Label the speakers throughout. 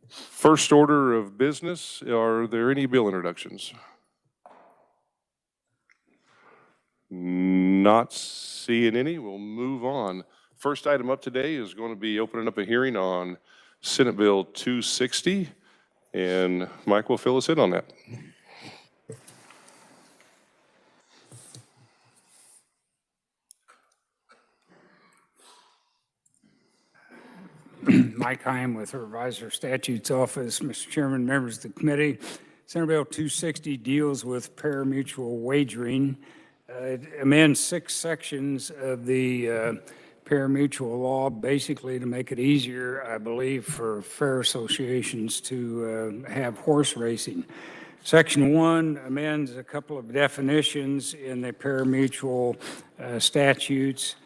Speaker 1: First order of business, are there any bill introductions? Not seeing any, we'll move on. First item up today is going to be opening up a hearing on Senate Bill 260, and Mike will fill us in on that.
Speaker 2: Mike Heim with the Revisor Statutes Office. Mr. Chairman, members of the committee, Senate Bill 260 deals with pari-mutuel wagering. It amends 6 sections of the pari-mutuel law, basically to make it easier, I believe, for fair associations to have horse racing. Section 1 amends a couple of definitions in the pari-mutuel statutes.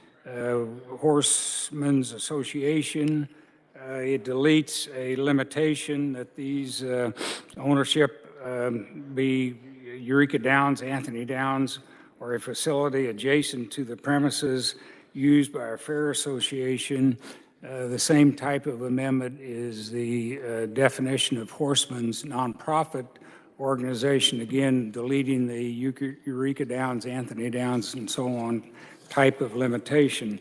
Speaker 2: Horsemen's Association, it deletes a limitation that these ownership be Eureka Downs, Anthony Downs, or a facility adjacent to the premises used by a fair association. The same type of amendment is the definition of horsemen's nonprofit organization, again, deleting the Eureka Downs, Anthony Downs, and so on type of limitation.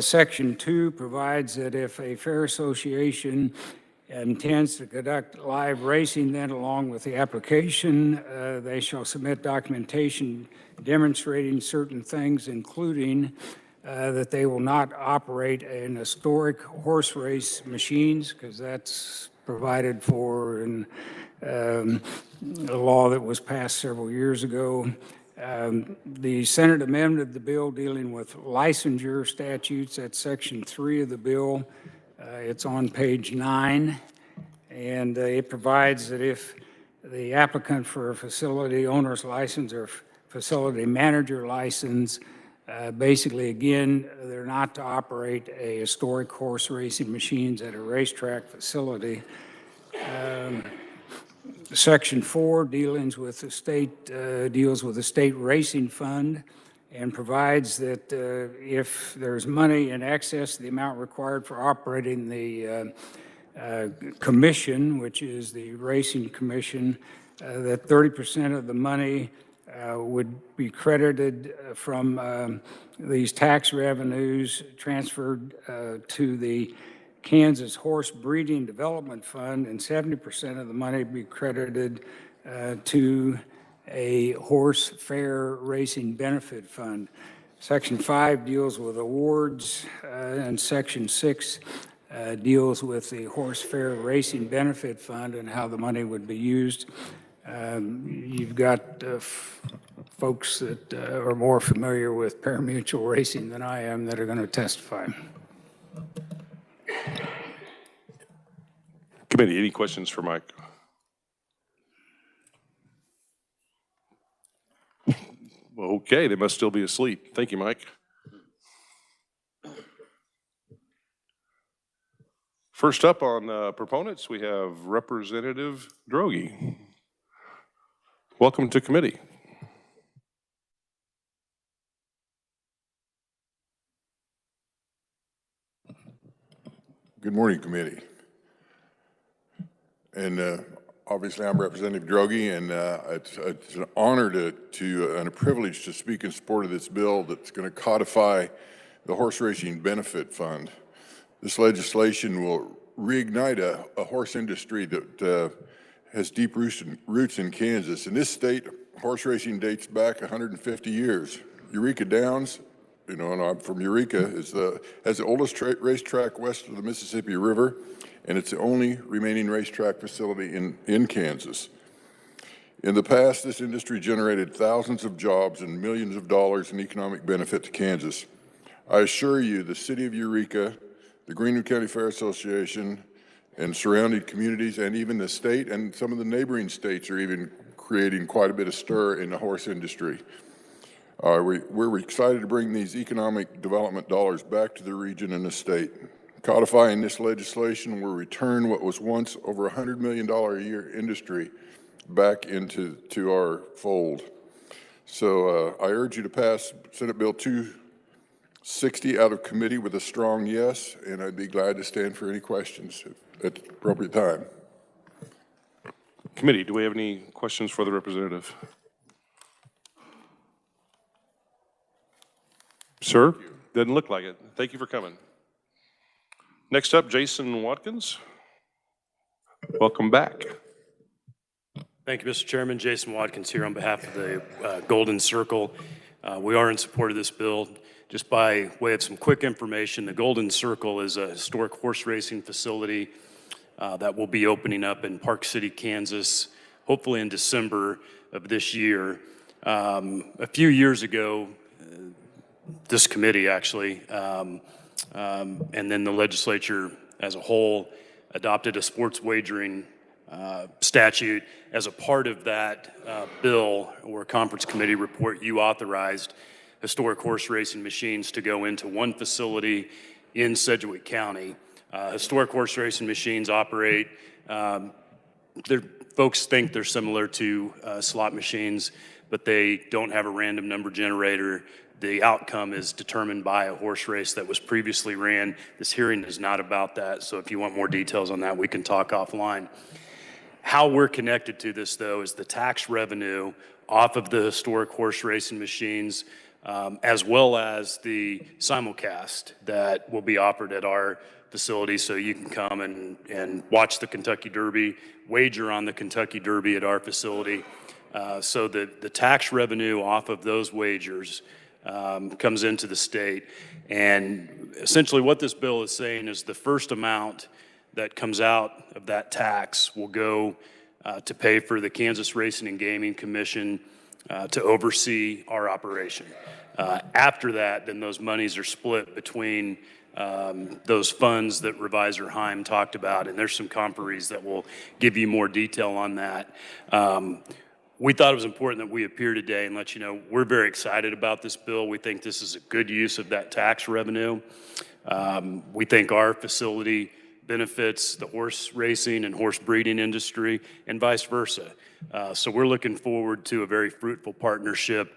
Speaker 2: Section 2 provides that if a fair association intends to conduct live racing, then along with the application, they shall submit documentation demonstrating certain things, including that they will not operate in historic horse race machines, because that's provided for in a law that was passed several years ago. The Senate amended the bill dealing with licensure statutes. That's Section 3 of the bill. It's on page 9, and it provides that if the applicant for a facility owner's license or facility manager license, basically, again, they're not to operate a historic horse racing machines at a racetrack facility. Section 4 deals with the state racing fund and provides that if there's money in excess of the amount required for operating the commission, which is the racing commission, that 30% of the money would be credited from these tax revenues transferred to the Kansas Horse Breeding Development Fund, and 70% of the money be credited to a horse fair racing benefit fund. Section 5 deals with awards, and Section 6 deals with the horse fair racing benefit fund and how the money would be used. You've got folks that are more familiar with pari-mutuel racing than I am that are going to testify.
Speaker 1: Committee, any questions for Mike? Okay, they must still be asleep. Thank you, Mike. First up on proponents, we have Representative Droege. Welcome to committee.
Speaker 3: Good morning, committee. And obviously, I'm Representative Droege, and it's an honor and a privilege to speak in support of this bill that's going to codify the horse racing benefit fund. This legislation will reignite a horse industry that has deep roots in Kansas. In this state, horse racing dates back 150 years. Eureka Downs, and I'm from Eureka, has the oldest racetrack west of the Mississippi River, and it's the only remaining racetrack facility in Kansas. In the past, this industry generated thousands of jobs and millions of dollars in economic benefit to Kansas. I assure you, the city of Eureka, the Greenwood County Fair Association, and surrounding communities, and even the state and some of the neighboring states are even creating quite a bit of stir in the horse industry. We're excited to bring these economic development dollars back to the region and the state. Codifying this legislation will return what was once over $100 million a year industry back into our fold. So I urge you to pass Senate Bill 260 out of committee with a strong yes, and I'd be glad to stand for any questions at the appropriate time.
Speaker 1: Committee, do we have any questions for the representative? Sir, doesn't look like it. Thank you for coming. Next up, Jason Watkins. Welcome back.
Speaker 4: Thank you, Mr. Chairman. Jason Watkins here on behalf of the Golden Circle. We are in support of this bill. Just by way of some quick information, the Golden Circle is a historic horse racing facility that will be opening up in Park City, Kansas, hopefully in December of this year. A few years ago, this committee actually, and then the legislature as a whole adopted a sports wagering statute. As a part of that bill or conference committee report, you authorized historic horse racing machines to go into one facility in Sedgwick County. Historic horse racing machines operate, folks think they're similar to slot machines, but they don't have a random number generator. The outcome is determined by a horse race that was previously ran. This hearing is not about that, so if you want more details on that, we can talk offline. How we're connected to this, though, is the tax revenue off of the historic horse racing machines, as well as the simulcast that will be offered at our facility, so you can come and watch the Kentucky Derby, wager on the Kentucky Derby at our facility. So the tax revenue off of those wagers comes into the state. And essentially what this bill is saying is the first amount that comes out of that tax will go to pay for the Kansas Racing and Gaming Commission to oversee our operation. After that, then those monies are split between those funds that Revisor Heim talked about, and there's some conferees that will give you more detail on that. We thought it was important that we appear today and let you know we're very excited about this bill. We think this is a good use of that tax revenue. We think our facility benefits the horse racing and horse breeding industry and vice versa. So we're looking forward to a very fruitful partnership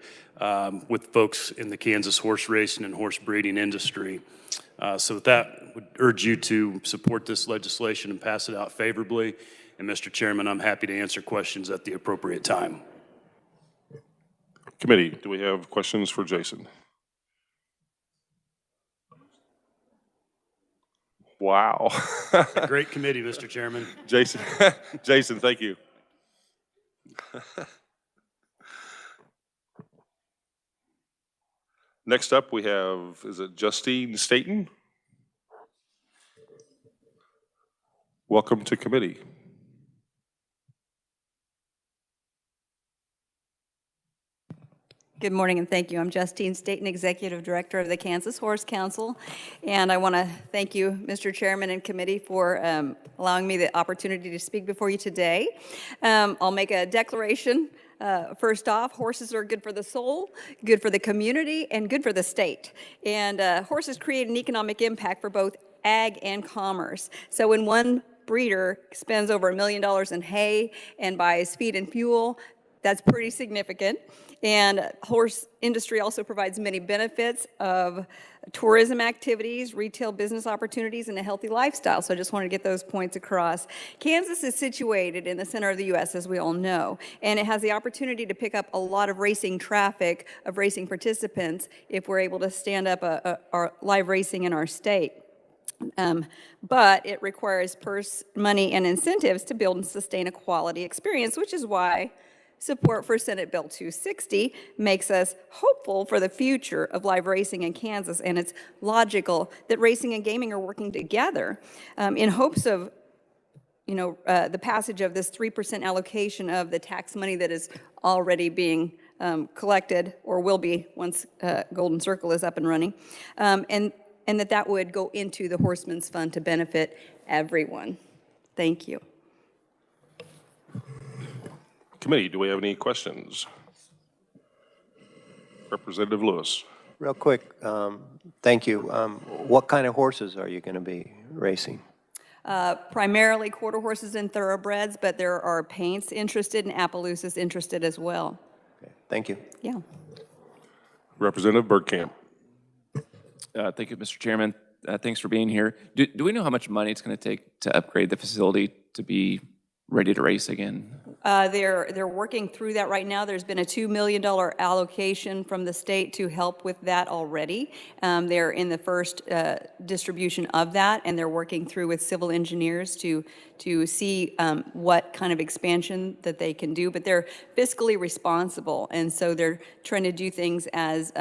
Speaker 4: with folks in the Kansas horse racing and horse breeding industry. So with that, I would urge you to support this legislation and pass it out favorably. And Mr. Chairman, I'm happy to answer questions at the appropriate time.
Speaker 1: Committee, do we have questions for Jason? Wow.
Speaker 4: Great committee, Mr. Chairman.
Speaker 1: Jason, Jason, thank you. Next up, we have, is it Justine Staten? Welcome to committee.
Speaker 5: Good morning and thank you. I'm Justine Staten, Executive Director of the Kansas Horse Council, and I want to thank you, Mr. Chairman and committee, for allowing me the opportunity to speak before you today. I'll make a declaration. First off, horses are good for the soul, good for the community, and good for the state. And horses create an economic impact for both ag and commerce. So when one breeder spends over $1 million in hay and buys feed and fuel, that's pretty significant. And horse industry also provides many benefits of tourism activities, retail business opportunities, and a healthy lifestyle. So I just wanted to get those points across. Kansas is situated in the center of the U.S., as we all know, and it has the opportunity to pick up a lot of racing traffic, of racing participants, if we're able to stand up our live racing in our state. But it requires money and incentives to build and sustain a quality experience, which is why support for Senate Bill 260 makes us hopeful for the future of live racing in Kansas, and it's logical that racing and gaming are working together in hopes of the passage of this 3% allocation of the tax money that is already being collected, or will be once Golden Circle is up and running, and that would go into the Horsemen's Fund to benefit everyone. Thank you.
Speaker 1: Committee, do we have any questions? Representative Lewis.
Speaker 6: Real quick, thank you. What kind of horses are you going to be racing?
Speaker 5: Primarily quarter horses and thoroughbreds, but there are paints interested and Appaloosas interested as well.
Speaker 6: Okay, thank you.
Speaker 5: Yeah.
Speaker 1: Representative Bergkamp.
Speaker 7: Thank you, Mr. Chairman. Thanks for being here. Do we know how much money it's going to take to upgrade the facility to be ready to race again?
Speaker 5: They're working through that right now. There's been a $2 million allocation from the state to help with that already. They're in the first distribution of that, and they're working through with civil engineers to see what kind of expansion that they can do. But they're fiscally responsible, and so they're trying to do things as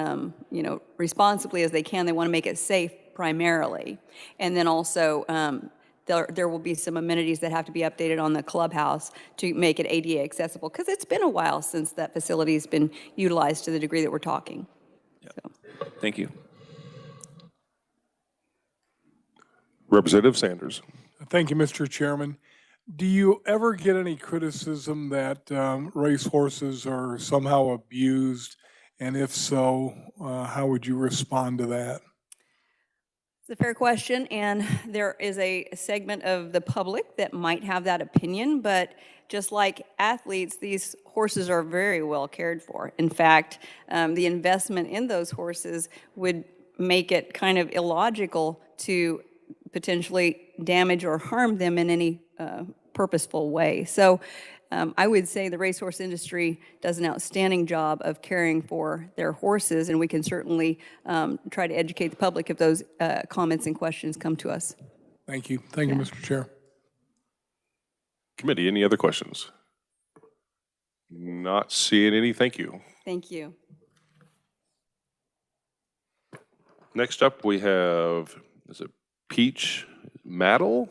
Speaker 5: responsibly as they can. They want to make it safe primarily, and then also. There will be some amenities that have to be updated on the clubhouse to make it ADA accessible, because it's been a while since that facility has been utilized to the degree that we're talking. So.
Speaker 7: Thank you.
Speaker 1: Representative Sanders.
Speaker 8: Thank you, Mr. Chairman. Do you ever get any criticism that racehorses are somehow abused? And if so, how would you respond to that?
Speaker 5: It's a fair question, and there is a segment of the public that might have that opinion, but just like athletes, these horses are very well cared for. In fact, the investment in those horses would make it kind of illogical to potentially damage or harm them in any purposeful way. So I would say the racehorse industry does an outstanding job of caring for their horses, and we can certainly try to educate the public if those comments and questions come to us.
Speaker 8: Thank you. Thank you, Mr. Chair.
Speaker 1: Committee, any other questions? Not seeing any. Thank you.
Speaker 5: Thank you.
Speaker 1: Next up, we have, is it Peach Maddle?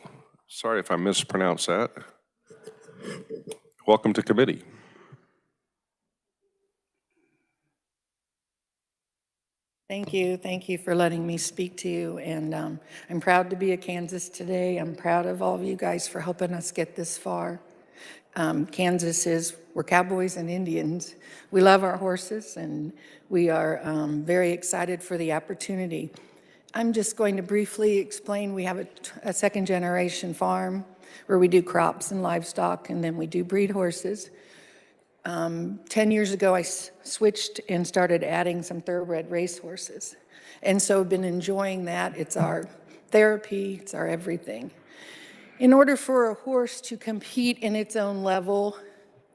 Speaker 1: Sorry if I mispronounced that. Welcome to committee.
Speaker 9: Thank you. Thank you for letting me speak to you. And I'm proud to be a Kansas today. I'm proud of all of you guys for helping us get this far. We're cowboys and Indians. We love our horses, and we are very excited for the opportunity. I'm just going to briefly explain. We have a second generation farm where we do crops and livestock, and then we do breed horses. 10 years ago, I switched and started adding some thoroughbred race horses. And so I've been enjoying that. It's our therapy, it's our everything. In order for a horse to compete in its own level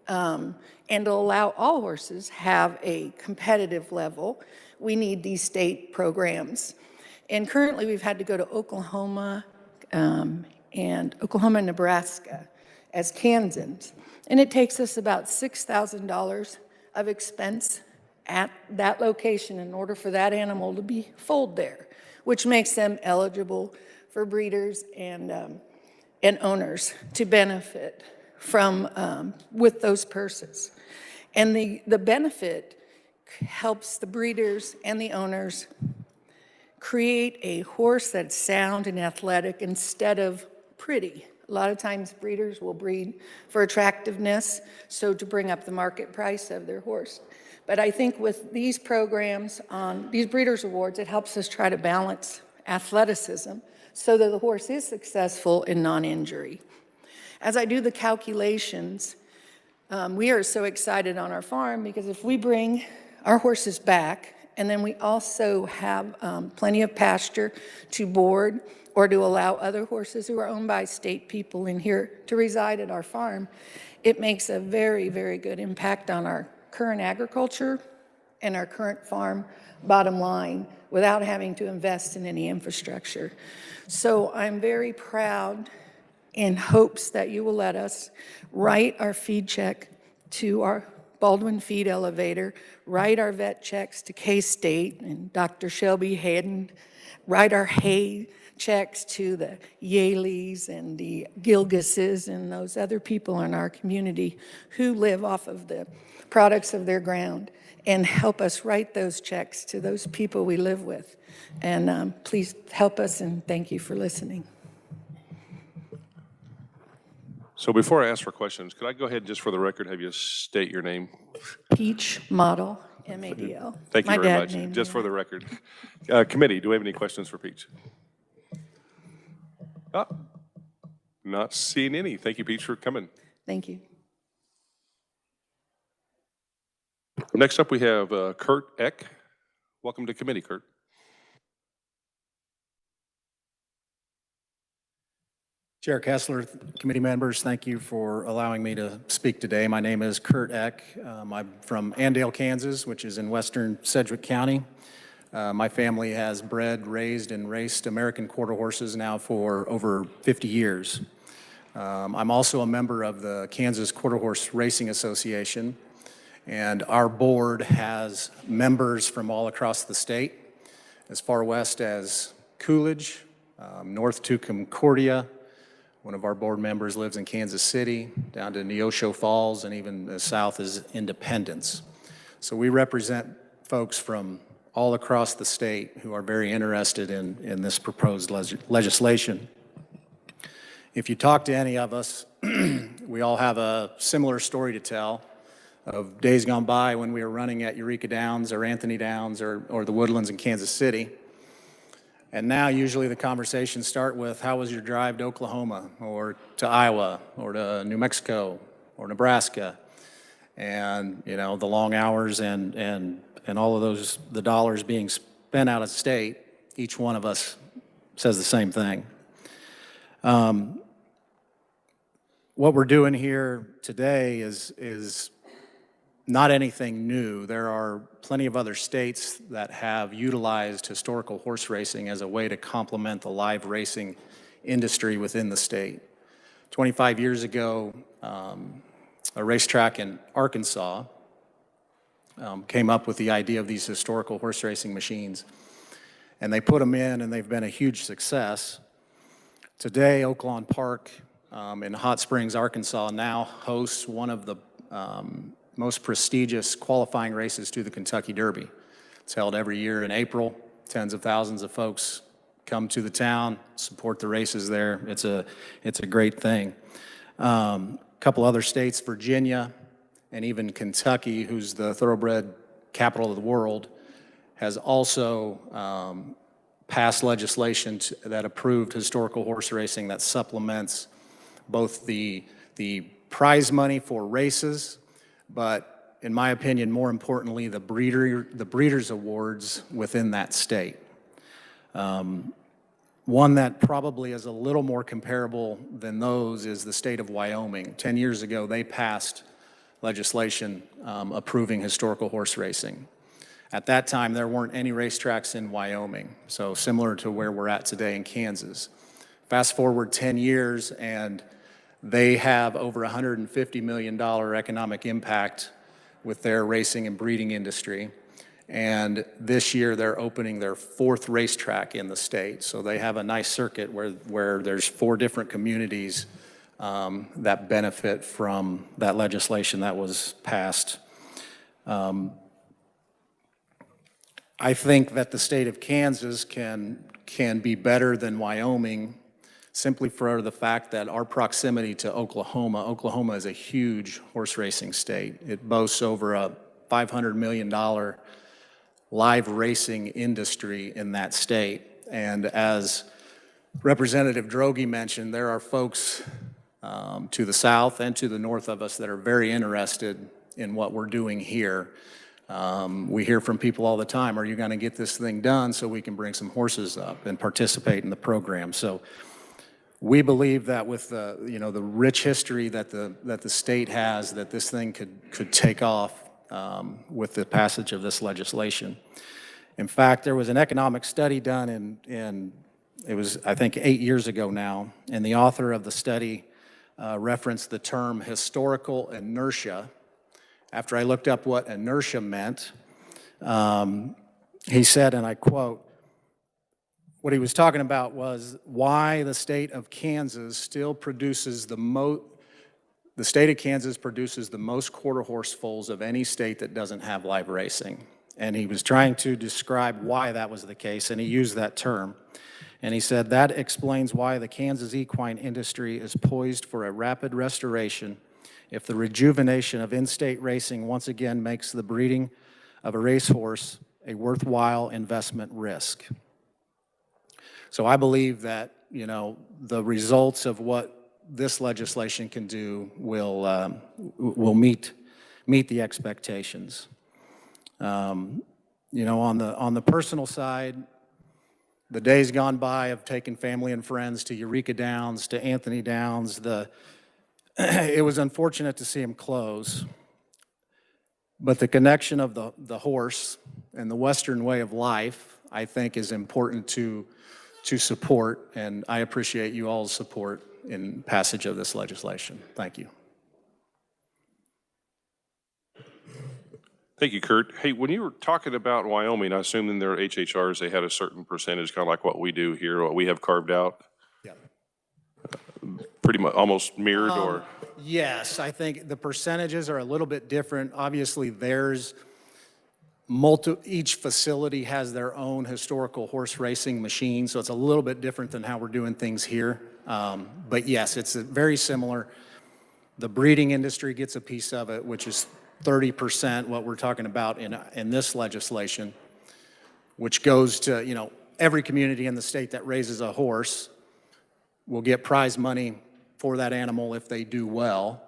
Speaker 9: and to allow all horses have a competitive level, we need these state programs. And currently we've had to go to Oklahoma and Nebraska as Kansans. And it takes us about $6,000 of expense at that location in order for that animal to be foaled there, which makes them eligible for breeders and owners to benefit from with those purses. And the benefit helps the breeders and the owners create a horse that's sound and athletic instead of pretty. A lot of times breeders will breed for attractiveness, so to bring up the market price of their horse. But I think with these programs on these breeders' awards, it helps us try to balance athleticism so that the horse is successful in non-injury. As I do the calculations, we are so excited on our farm because if we bring our horses back and then we also have plenty of pasture to board or to allow other horses who are owned by state people in here to reside at our farm, it makes a very, very good impact on our current agriculture and our current farm bottom line without having to invest in any infrastructure. So I'm very proud in hopes that you will let us write our feed check to our Baldwin Feed Elevator, write our vet checks to K-State and Dr. Shelby Hayden, write our hay checks to the Yaleys and the Gilgises and those other people in our community who live off of the products of their ground, and help us write those checks to those people we live with. And please help us, and thank you for listening.
Speaker 1: So before I ask for questions, could I go ahead just for the record, have you state your name?
Speaker 9: Peach Model, M-A-D-L.
Speaker 1: Thank you very much, just for the record. Committee, do we have any questions for Peach? Oh, not seeing any. Thank you, Peach, for coming.
Speaker 9: Thank you.
Speaker 1: Next up, we have Kurt Eck. Welcome to committee, Kurt.
Speaker 10: Chair Kessler, committee members, thank you for allowing me to speak today. My name is Kurt Eck. I'm from Andale, Kansas, which is in western Sedgwick County. My family has bred, raised, and raced American quarter horses now for over 50 years. I'm also a member of the Kansas Quarter Horse Racing Association, and our board has members from all across the state, as far west as Coolidge, north to Concordia. One of our board members lives in Kansas City, down to Neosho Falls, and even as south as Independence. So we represent folks from all across the state who are very interested in this proposed legislation. If you talk to any of us, we all have a similar story to tell of days gone by when we were running at Eureka Downs or Anthony Downs or the Woodlands in Kansas City. And now usually the conversations start with, how was your drive to Oklahoma or to Iowa or to New Mexico or Nebraska? And, you know, the long hours and all of those, the dollars being spent out of state, each one of us says the same thing. What we're doing here today is not anything new. There are plenty of other states that have utilized historical horse racing as a way to complement the live racing industry within the state. 25 years ago, a racetrack in Arkansas came up with the idea of these historical horse racing machines, and they put them in, and they've been a huge success. Today, Oaklawn Park in Hot Springs, Arkansas, now hosts one of the most prestigious qualifying races to the Kentucky Derby. It's held every year in April. Tens of thousands of folks come to the town, support the races there. It's a great thing. A couple other states, Virginia and even Kentucky, who's the thoroughbred capital of the world, has also passed legislation that approved historical horse racing that supplements both the prize money for races, but in my opinion, more importantly, the breeders' awards within that state. One that probably is a little more comparable than those is the state of Wyoming. 10 years ago, they passed legislation approving historical horse racing. At that time, there weren't any racetracks in Wyoming, so similar to where we're at today in Kansas. Fast forward 10 years, and they have over $150 million economic impact with their racing and breeding industry. And this year, they're opening their 4th racetrack in the state. So they have a nice circuit where there's 4 different communities that benefit from that legislation that was passed. I think that the state of Kansas can be better than Wyoming simply for the fact that our proximity to Oklahoma. Oklahoma is a huge horse racing state. It boasts over a $500 million live racing industry in that state. And as Representative Droege mentioned, there are folks to the south and to the north of us that are very interested in what we're doing here. We hear from people all the time, are you going to get this thing done so we can bring some horses up and participate in the program? So we believe that with the rich history that the state has, that this thing could take off with the passage of this legislation. In fact, there was an economic study done it was, I think, 8 years ago now, and the author of the study referenced the term historical inertia. After I looked up what inertia meant, he said, and I quote, what he was talking about was why the state of Kansas still produces the state of Kansas produces the most quarter horse foals of any state that doesn't have live racing. And he was trying to describe why that was the case, and he used that term. And he said that explains why the Kansas equine industry is poised for a rapid restoration if the rejuvenation of in-state racing once again makes the breeding of a racehorse a worthwhile investment risk. So I believe that, the results of what this legislation can do will meet the expectations. On the personal side, the days gone by of taking family and friends to Eureka Downs, to Anthony Downs, it was unfortunate to see them close. But the connection of the horse and the Western way of life, I think, is important to support, and I appreciate you all's support in passage of this legislation. Thank you.
Speaker 1: Thank you, Kurt. Hey, when you were talking about Wyoming, I assume in their HHRs, they had a certain percentage, kind of like what we do here, what we have carved out? Yeah. Pretty much, almost mirrored, or?
Speaker 10: Yes, I think the percentages are a little bit different. Obviously, each facility has their own historical horse racing machine, so it's a little bit different than how we're doing things here. But yes, it's very similar. The breeding industry gets a piece of it, which is 30%, what we're talking about in this legislation, which goes to, every community in the state that raises a horse will get prize money for that animal if they do well.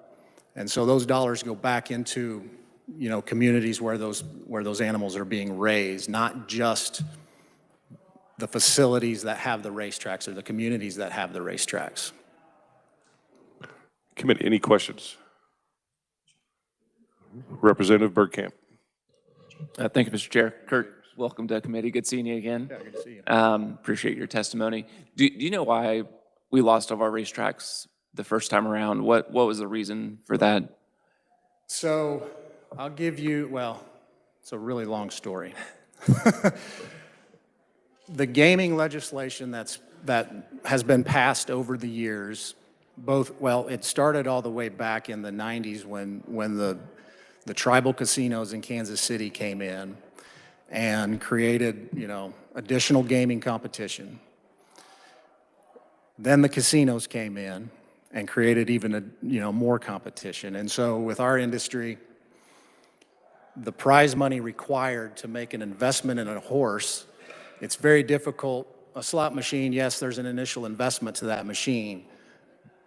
Speaker 10: And so those dollars go back into, communities where those animals are being raised, not just the facilities that have the racetracks or the communities that have the racetracks.
Speaker 1: Committee, any questions? Representative Bergkamp.
Speaker 7: Thank you, Mr. Chair. Kurt, welcome to committee. Good seeing you again.
Speaker 10: Yeah, good to see you.
Speaker 7: Appreciate your testimony. Do you know why we lost all of our racetracks the first time around? What was the reason for that?
Speaker 10: So I'll give you, it's a really long story. The gaming legislation that has been passed over the years, it started all the way back in the 90s when the tribal casinos in Kansas City came in and created, additional gaming competition. Then the casinos came in and created even more competition. And so with our industry, the prize money required to make an investment in a horse, it's very difficult. A slot machine, yes, there's an initial investment to that machine,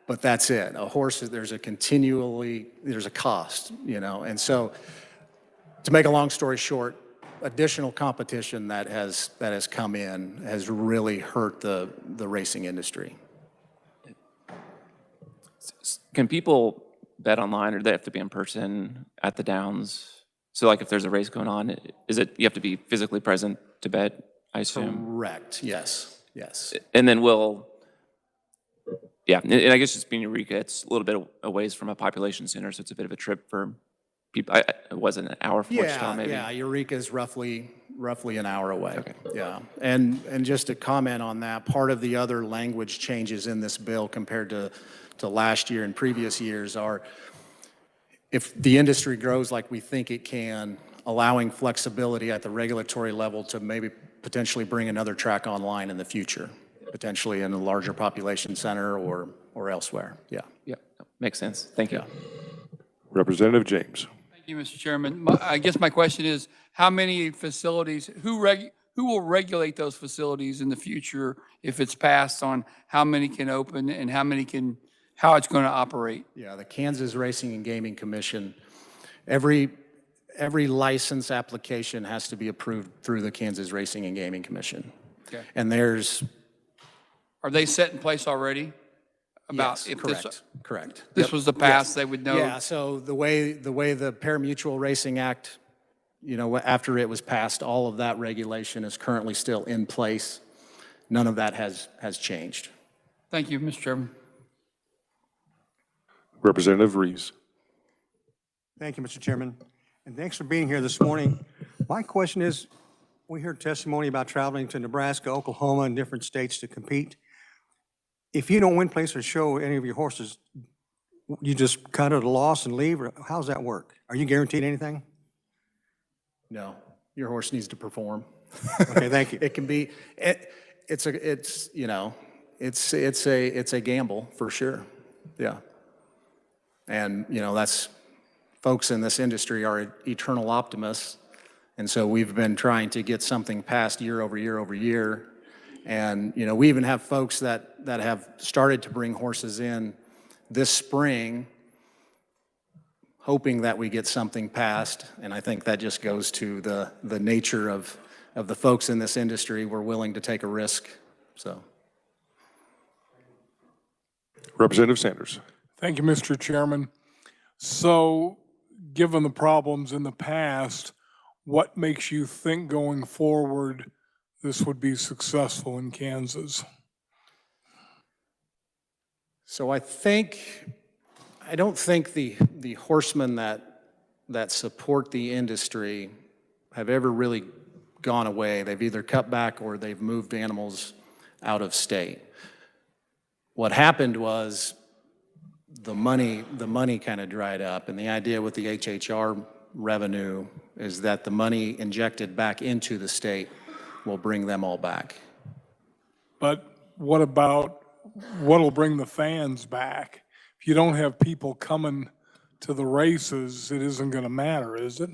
Speaker 10: but that's it. A horse, there's a cost, And so, to make a long story short, additional competition that has come in has really hurt the racing industry.
Speaker 7: Can people bet online, or do they have to be in person at the Downs? So like if there's a race going on, you have to be physically present to bet, I assume?
Speaker 10: Correct, yes.
Speaker 7: And then and I guess just being Eureka, it's a little bit a ways from a population center, so it's a bit of a trip for people. It wasn't an hour from Wichita, maybe?
Speaker 10: Yeah, Eureka is roughly an hour away.
Speaker 7: Okay.
Speaker 10: Yeah, and just to comment on that, part of the other language changes in this bill compared to last year and previous years are, if the industry grows like we think it can, allowing flexibility at the regulatory level to maybe potentially bring another track online in the future, potentially in a larger population center or elsewhere. Yeah.
Speaker 7: Yeah, makes sense. Thank you.
Speaker 10: Yeah.
Speaker 1: Representative James.
Speaker 11: Thank you, Mr. Chairman. I guess my question is, how many facilities, who will regulate those facilities in the future if it's passed on how many can open and how it's going to operate?
Speaker 10: Yeah, the Kansas Racing and Gaming Commission, every license application has to be approved through the Kansas Racing and Gaming Commission.
Speaker 11: Okay.
Speaker 10: And
Speaker 11: Are they set in place already?
Speaker 10: Yes, correct.
Speaker 11: This was the past, they would know?
Speaker 10: Yeah, so the way the Pari-Mutuel Racing Act, after it was passed, all of that regulation is currently still in place. None of that has changed.
Speaker 11: Thank you, Mr. Chairman.
Speaker 1: Representative Reeves.
Speaker 12: Thank you, Mr. Chairman. And thanks for being here this morning. My question is, we heard testimony about traveling to Nebraska, Oklahoma, and different states to compete. If you don't win, place, or show any of your horses, you just cut at a loss and leave, or how does that work? Are you guaranteed anything?
Speaker 10: No, your horse needs to perform.
Speaker 12: Okay, thank you.
Speaker 10: It can be, it's a gamble for sure. Yeah. And, that's, folks in this industry are eternal optimists. And so we've been trying to get something passed year over year over year. And, we even have folks that have started to bring horses in this spring, hoping that we get something passed. And I think that just goes to the nature of the folks in this industry were willing to take a risk, so.
Speaker 1: Representative Sanders.
Speaker 8: Thank you, Mr. Chairman. So, given the problems in the past, what makes you think going forward this would be successful in Kansas?
Speaker 10: So I don't think the horsemen that support the industry have ever really gone away. They've either cut back or they've moved animals out of state. What happened was the money kind of dried up, and the idea with the HHR revenue is that the money injected back into the state will bring them all back.
Speaker 8: But what about what'll bring the fans back? If you don't have people coming to the races, it isn't going to matter, is it?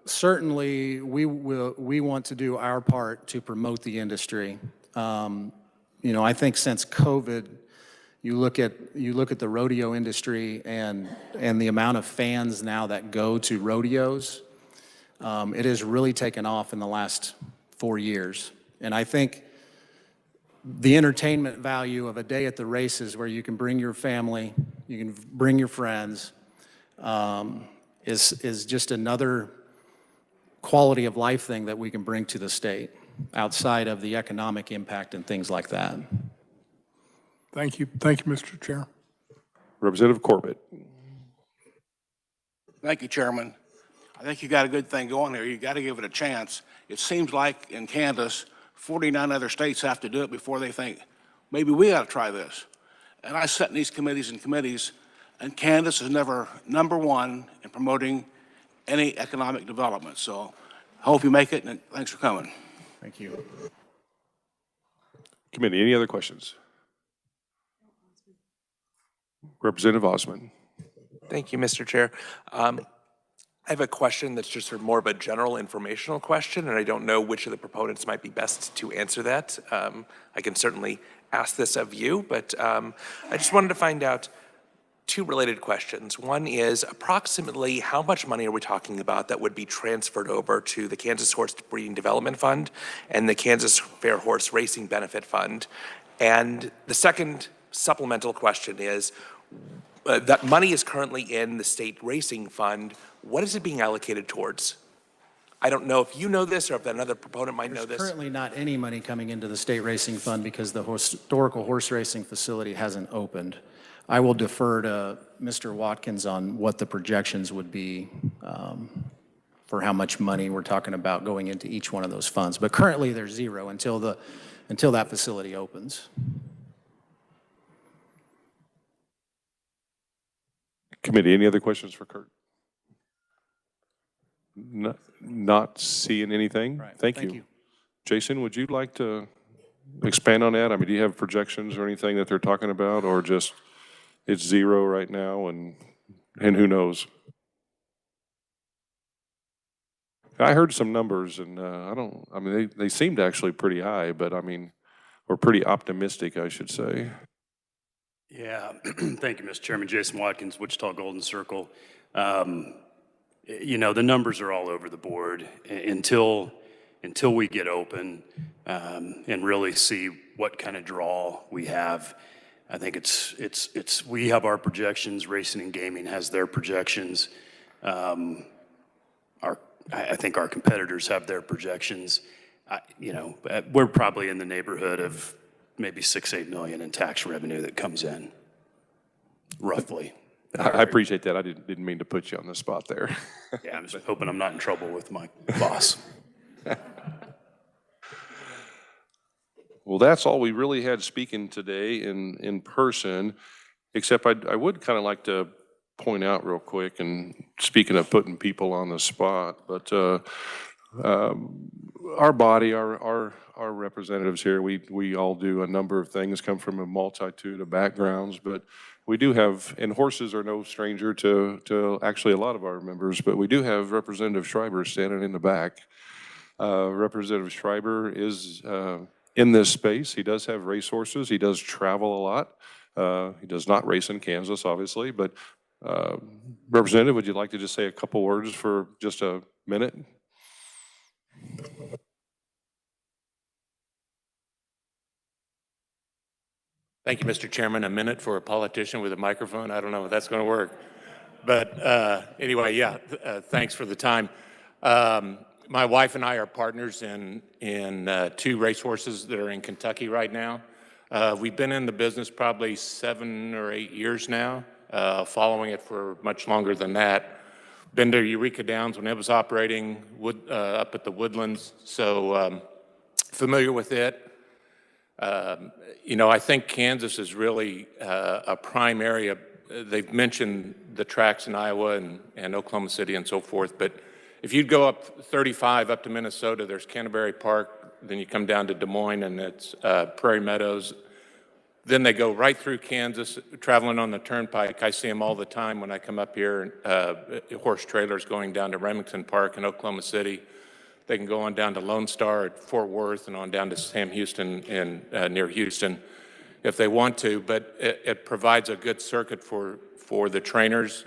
Speaker 10: Certainly, we want to do our part to promote the industry. You know, I think since COVID, you look at the rodeo industry and the amount of fans now that go to rodeos, it has really taken off in the last 4 years. And I think the entertainment value of a day at the races where you can bring your family, you can bring your friends, is just another quality of life thing that we can bring to the state outside of the economic impact and things like that.
Speaker 8: Thank you. Thank you, Mr. Chair.
Speaker 1: Representative Corbett.
Speaker 13: Thank you, Chairman. I think you got a good thing going here. You got to give it a chance. It seems like in Kansas, 49 other states have to do it before they think, maybe we got to try this. And I sit in these committees, and Kansas is never #1 in promoting any economic development. So I hope you make it, and thanks for coming.
Speaker 10: Thank you.
Speaker 1: Committee, any other questions? Representative Osman.
Speaker 14: Thank you, Mr. Chair. I have a question that's just sort of more of a general informational question, and I don't know which of the proponents might be best to answer that. I can certainly ask this of you, but I just wanted to find out two related questions. One is approximately how much money are we talking about that would be transferred over to the Kansas Horse Breeding Development Fund and the Kansas Fair Horse Racing Benefit Fund? And the second supplemental question is, that money is currently in the state racing fund. What is it being allocated towards? I don't know if you know this or if another proponent might know this.
Speaker 10: There's currently not any money coming into the state racing fund because the historical horse racing facility hasn't opened. I will defer to Mr. Watkins on what the projections would be for how much money we're talking about going into each one of those funds. But currently there's zero until that facility opens.
Speaker 1: Committee, any other questions for Kurt? Not seeing anything?
Speaker 10: Right.
Speaker 1: Thank you. Jason, would you like to expand on that? I mean, do you have projections or anything that they're talking about, or just it's zero right now and who knows? I heard some numbers and I mean, they seemed actually pretty high, but I mean, or pretty optimistic, I should say.
Speaker 4: Yeah, thank you, Mr. Chairman. Jason Watkins, Wichita Golden Circle. You know, the numbers are all over the board until we get open and really see what kind of draw we have. I think we have our projections. Racing and Gaming has their projections. I think our competitors have their projections. You know, we're probably in the neighborhood of maybe 6-8 million in tax revenue that comes in, roughly.
Speaker 1: I appreciate that. I didn't mean to put you on the spot there.
Speaker 4: Yeah, I'm just hoping I'm not in trouble with my boss.
Speaker 1: Well, that's all we really had speaking today in person, except I would kind of like to point out real quick, and speaking of putting people on the spot, but our body, our representatives here, we all do a number of things, come from a multitude of backgrounds, but we do have, and horses are no stranger to actually a lot of our members, but we do have Representative Schreiber standing in the back. Representative Schreiber is in this space. He does have racehorses. He does travel a lot. He does not race in Kansas, obviously, but Representative, would you like to just say a couple words for just a minute?
Speaker 15: Thank you, Mr. Chairman. A minute for a politician with a microphone. I don't know if that's going to work. But anyway, yeah, thanks for the time. My wife and I are partners in 2 racehorses that are in Kentucky right now. We've been in the business probably 7 or 8 years now, following it for much longer than that. Been to Eureka Downs when it was operating up at the Woodlands, so familiar with it. You know, I think Kansas is really a prime area. They've mentioned the tracks in Iowa and Oklahoma City and so forth, but if you'd go up 35 up to Minnesota, there's Canterbury Park, then you come down to Des Moines and it's Prairie Meadows. Then they go right through Kansas, traveling on the turnpike. I see them all the time when I come up here, horse trailers going down to Remington Park in Oklahoma City. They can go on down to Lone Star at Fort Worth and on down to Sam Houston near Houston if they want to, but it provides a good circuit for the trainers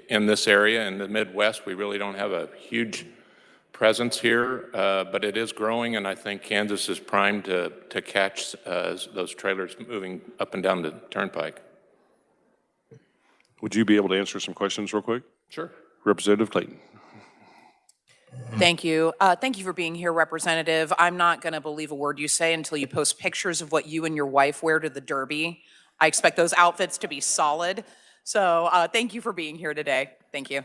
Speaker 15: in this area. In the Midwest, we really don't have a huge presence here, but it is growing, and I think Kansas is primed to catch those trailers moving up and down the turnpike.
Speaker 1: Would you be able to answer some questions real quick?
Speaker 15: Sure.
Speaker 1: Representative Clayton.
Speaker 16: Thank you. Thank you for being here, Representative. I'm not going to believe a word you say until you post pictures of what you and your wife wear to the Derby. I expect those outfits to be solid. So thank you for being here today. Thank you.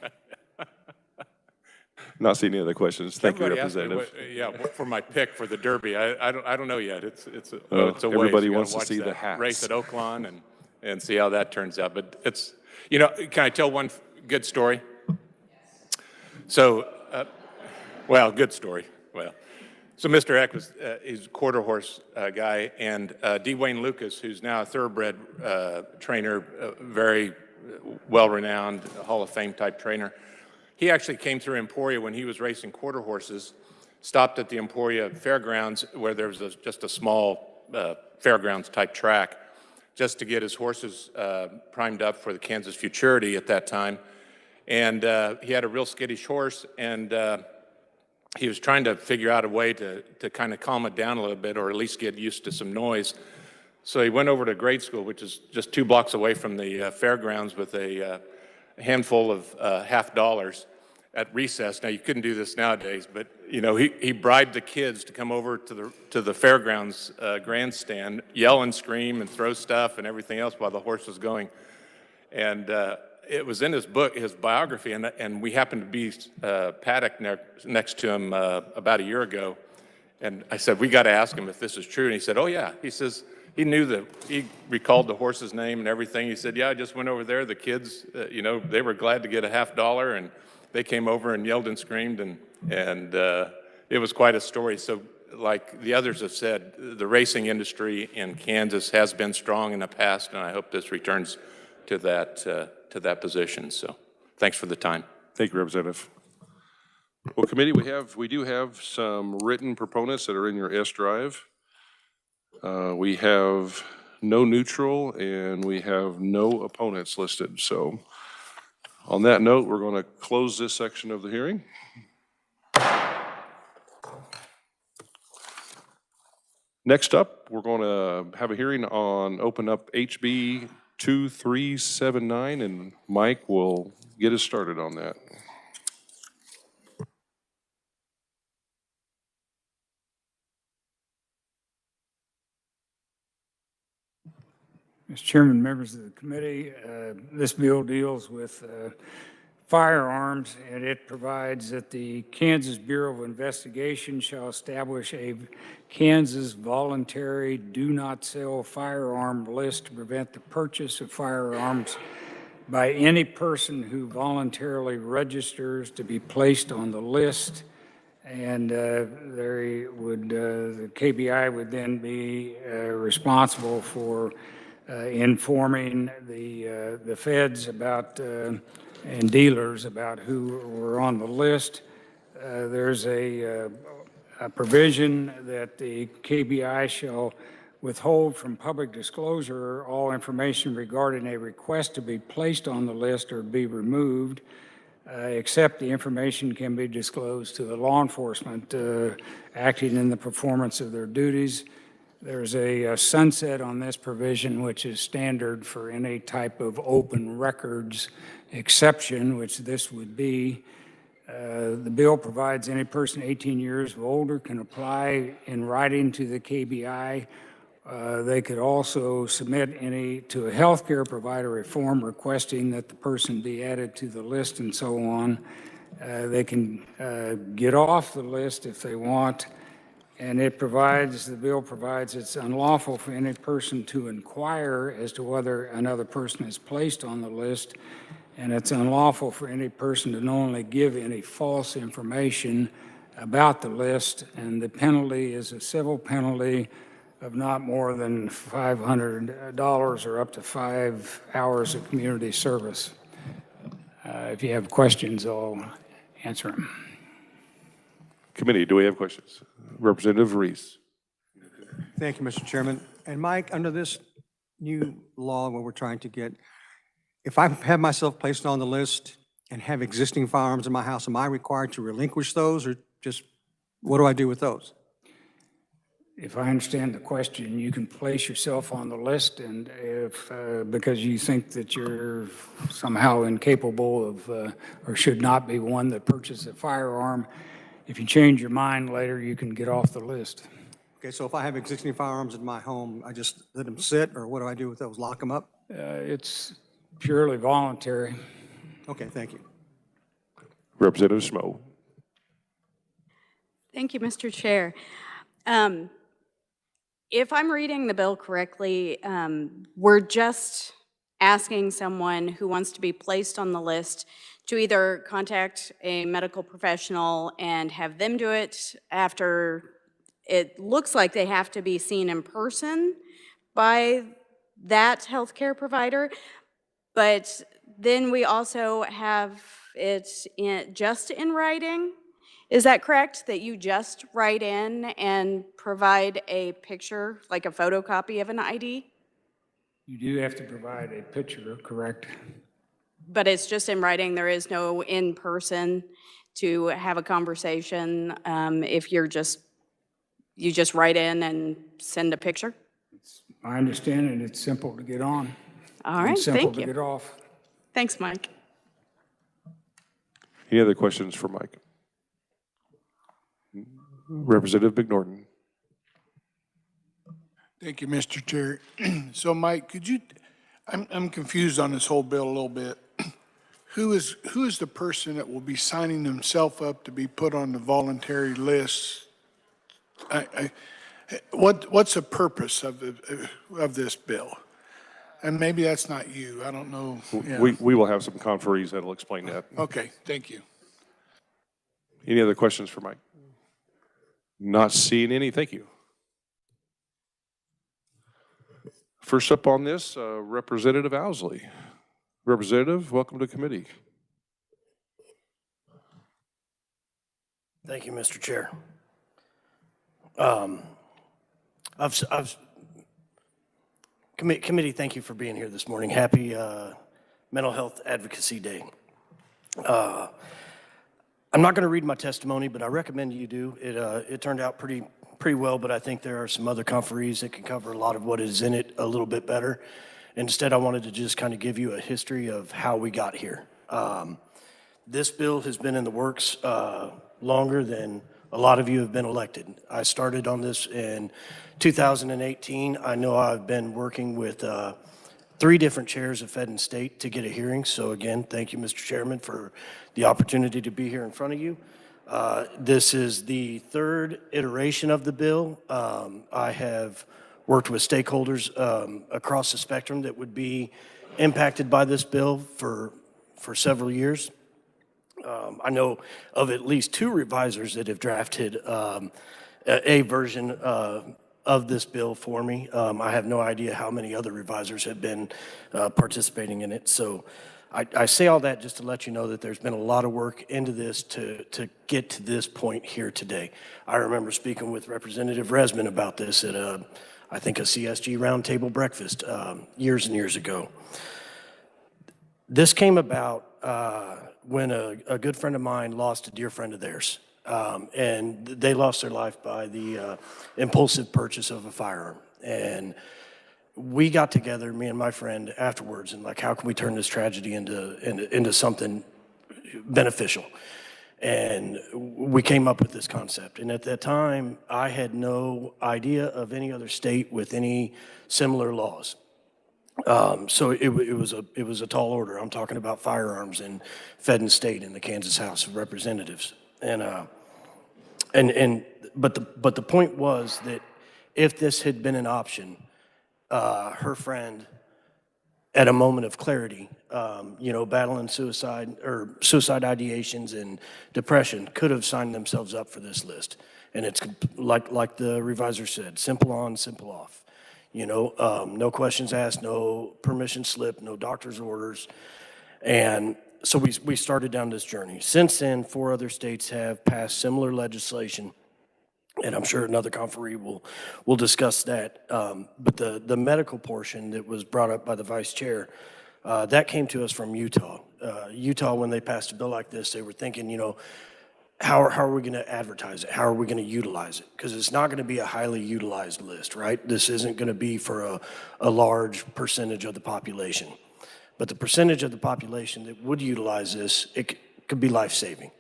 Speaker 1: Not seeing any other questions. Thank you,
Speaker 15: Everybody asked me
Speaker 1: Representative.
Speaker 15: for my pick for the Derby. I don't know yet. It's a ways.
Speaker 1: Everybody
Speaker 15: You gotta
Speaker 1: wants to
Speaker 15: watch
Speaker 1: see the
Speaker 15: that
Speaker 1: hats.
Speaker 15: race at Oaklawn and see how that turns out. But it's, you know, can I tell one good story? So, well, good story. Well, so Mr. Eck was he's a quarter horse guy, and D. Wayne Lucas, who's now a thoroughbred trainer, very well-renowned Hall of Fame type trainer. He actually came through Emporia when he was racing quarter horses, stopped at the Emporia Fairgrounds where there was just a small fairgrounds type track just to get his horses primed up for the Kansas Futurity at that time. And he had a real skittish horse, and he was trying to figure out a way to kind of calm it down a little bit or at least get used to some noise. So he went over to grade school, which is just 2 blocks away from the fairgrounds, with a handful of $50 at recess. Now, you couldn't do this nowadays, but you know, he bribed the kids to come over to the fairgrounds grandstand, yell and scream and throw stuff and everything else while the horse was going. And it was in his book, his biography, and we happened to be paddock next to him about a year ago. And I said, we got to ask him if this is true. And he said, oh yeah. He says, he knew he recalled the horse's name and everything. He said, yeah, I just went over there. The kids, you know, they were glad to get a $50, and they came over and yelled and screamed, and it was quite a story. So like the others have said, the racing industry in Kansas has been strong in the past, and I hope this returns to that position. So thanks for the time.
Speaker 1: Thank you, Representative. Well, committee, we do have some written proponents that are in your S drive. We have no neutral, and we have no opponents listed. So on that note, we're going to close this section of the hearing. Next up, we're going to have a hearing on open up HB 2379, and Mike will get us started on that.
Speaker 2: Mr. Chairman, members of the committee, this bill deals with firearms, and it provides that the Kansas Bureau of Investigation shall establish a Kansas voluntary do not sell firearm list to prevent the purchase of firearms by any person who voluntarily registers to be placed on the list. And the KBI would then be responsible for informing the feds about and dealers about who were on the list. There's a provision that the KBI shall withhold from public disclosure all information regarding a request to be placed on the list or be removed, except the information can be disclosed to the law enforcement acting in the performance of their duties. There's a sunset on this provision, which is standard for any type of open records exception, which this would be. The bill provides any person 18 years or older can apply in writing to the KBI. They could also submit to a healthcare provider a form requesting that the person be added to the list and so on. They can get off the list if they want. And the bill provides it's unlawful for any person to inquire as to whether another person is placed on the list. And it's unlawful for any person to knowingly give any false information about the list. And the penalty is a civil penalty of not more than $500 or up to 5 hours of community service. If you have questions, I'll answer them.
Speaker 1: Committee, do we have questions? Representative Reese.
Speaker 12: Thank you, Mr. Chairman. And Mike, under this new law where we're trying to get, if I have myself placed on the list and have existing firearms in my house, am I required to relinquish those, or just what do I do with those?
Speaker 2: If I understand the question, you can place yourself on the list, and if because you think that you're somehow incapable of or should not be one that purchased a firearm, if you change your mind later, you can get off the list.
Speaker 12: Okay, so if I have existing firearms in my home, I just let them sit, or what do I do with those? Lock them up?
Speaker 2: It's purely voluntary.
Speaker 12: Okay, thank you.
Speaker 1: Representative Schmo.
Speaker 17: Thank you, Mr. Chair. If I'm reading the bill correctly, we're just asking someone who wants to be placed on the list to either contact a medical professional and have them do it after it looks like they have to be seen in person by that healthcare provider. But then we also have it just in writing. Is that correct, that you just write in and provide a picture, like a photocopy of an ID?
Speaker 2: You do have to provide a picture, correct?
Speaker 17: But it's just in writing, there is no in-person to have a conversation if you just write in and send a picture?
Speaker 2: My understanding, it's simple to get on.
Speaker 17: All right,
Speaker 2: simple
Speaker 17: thank
Speaker 2: to
Speaker 17: you.
Speaker 2: get off.
Speaker 17: Thanks, Mike.
Speaker 1: Any other questions for Mike? Representative McNorton.
Speaker 18: Thank you, Mr. Chair. So, Mike, could you, I'm confused on this whole bill a little bit. Who is the person that will be signing themselves up to be put on the voluntary list? What's the purpose of this bill? And maybe that's not you. I don't know. Yeah.
Speaker 1: We will have some conferees that'll explain that.
Speaker 18: Okay, thank you.
Speaker 1: Any other questions for Mike? Not seeing any. Thank you. First up on this, Representative Owsley. Representative, welcome to committee.
Speaker 19: Thank you, Mr. Chair. Committee, thank you for being here this morning. Happy Mental Health Advocacy Day. I'm not going to read my testimony, but I recommend you do. It turned out pretty well, but I think there are some other conferees that can cover a lot of what is in it a little bit better. Instead, I wanted to just kind of give you a history of how we got here. This bill has been in the works longer than a lot of you have been elected. I started on this in 2018. I know I've been working with 3 different chairs of Fed and State to get a hearing. So again, thank you, Mr. Chairman, for the opportunity to be here in front of you. This is the 3rd iteration of the bill. I have worked with stakeholders across the spectrum that would be impacted by this bill for several years. I know of at least 2 revisers that have drafted a version of this bill for me. I have no idea how many other revisers have been participating in it. So I say all that just to let you know that there's been a lot of work into this to get to this point here today. I remember speaking with Representative Resman about this at I think, a CSG roundtable breakfast years and years ago. This came about when a good friend of mine lost a dear friend of theirs. And they lost their life by the impulsive purchase of a firearm. And we got together, me and my friend, afterwards, and like, how can we turn this tragedy into something beneficial? And we came up with this concept. And at that time, I had no idea of any other state with any similar laws. So it was a tall order. I'm talking about firearms in Fed and State in the Kansas House of Representatives. But the point was that if this had been an option, her friend, at a moment of clarity, battling suicide ideations and depression, could have signed themselves up for this list. And it's like the revisor said, simple on, simple off. No questions asked, no permission slip, no doctor's orders. And so we started down this journey. Since then, 4 other states have passed similar legislation, and I'm sure another conferee will discuss that. But the medical portion that was brought up by the vice chair, that came to us from Utah. Utah, when they passed a bill like this, they were thinking, how are we going to advertise it? How are we going to utilize it? Because it's not going to be a highly utilized list, right? This isn't going to be for a large percentage of the population. But the percentage of the population that would utilize this, it could be life-saving.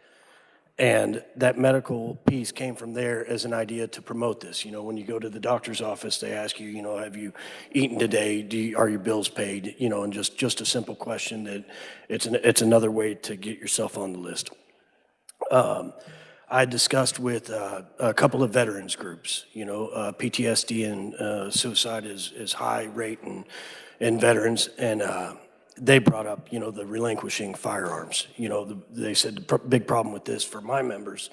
Speaker 19: And that medical piece came from there as an idea to promote this. When you go to the doctor's office, they ask you, have you eaten today? Are your bills paid? And just a simple question that it's another way to get yourself on the list. I discussed with a couple of veterans groups, PTSD and suicide is high rate in veterans, and they brought up, the relinquishing firearms. They said the big problem with this for my members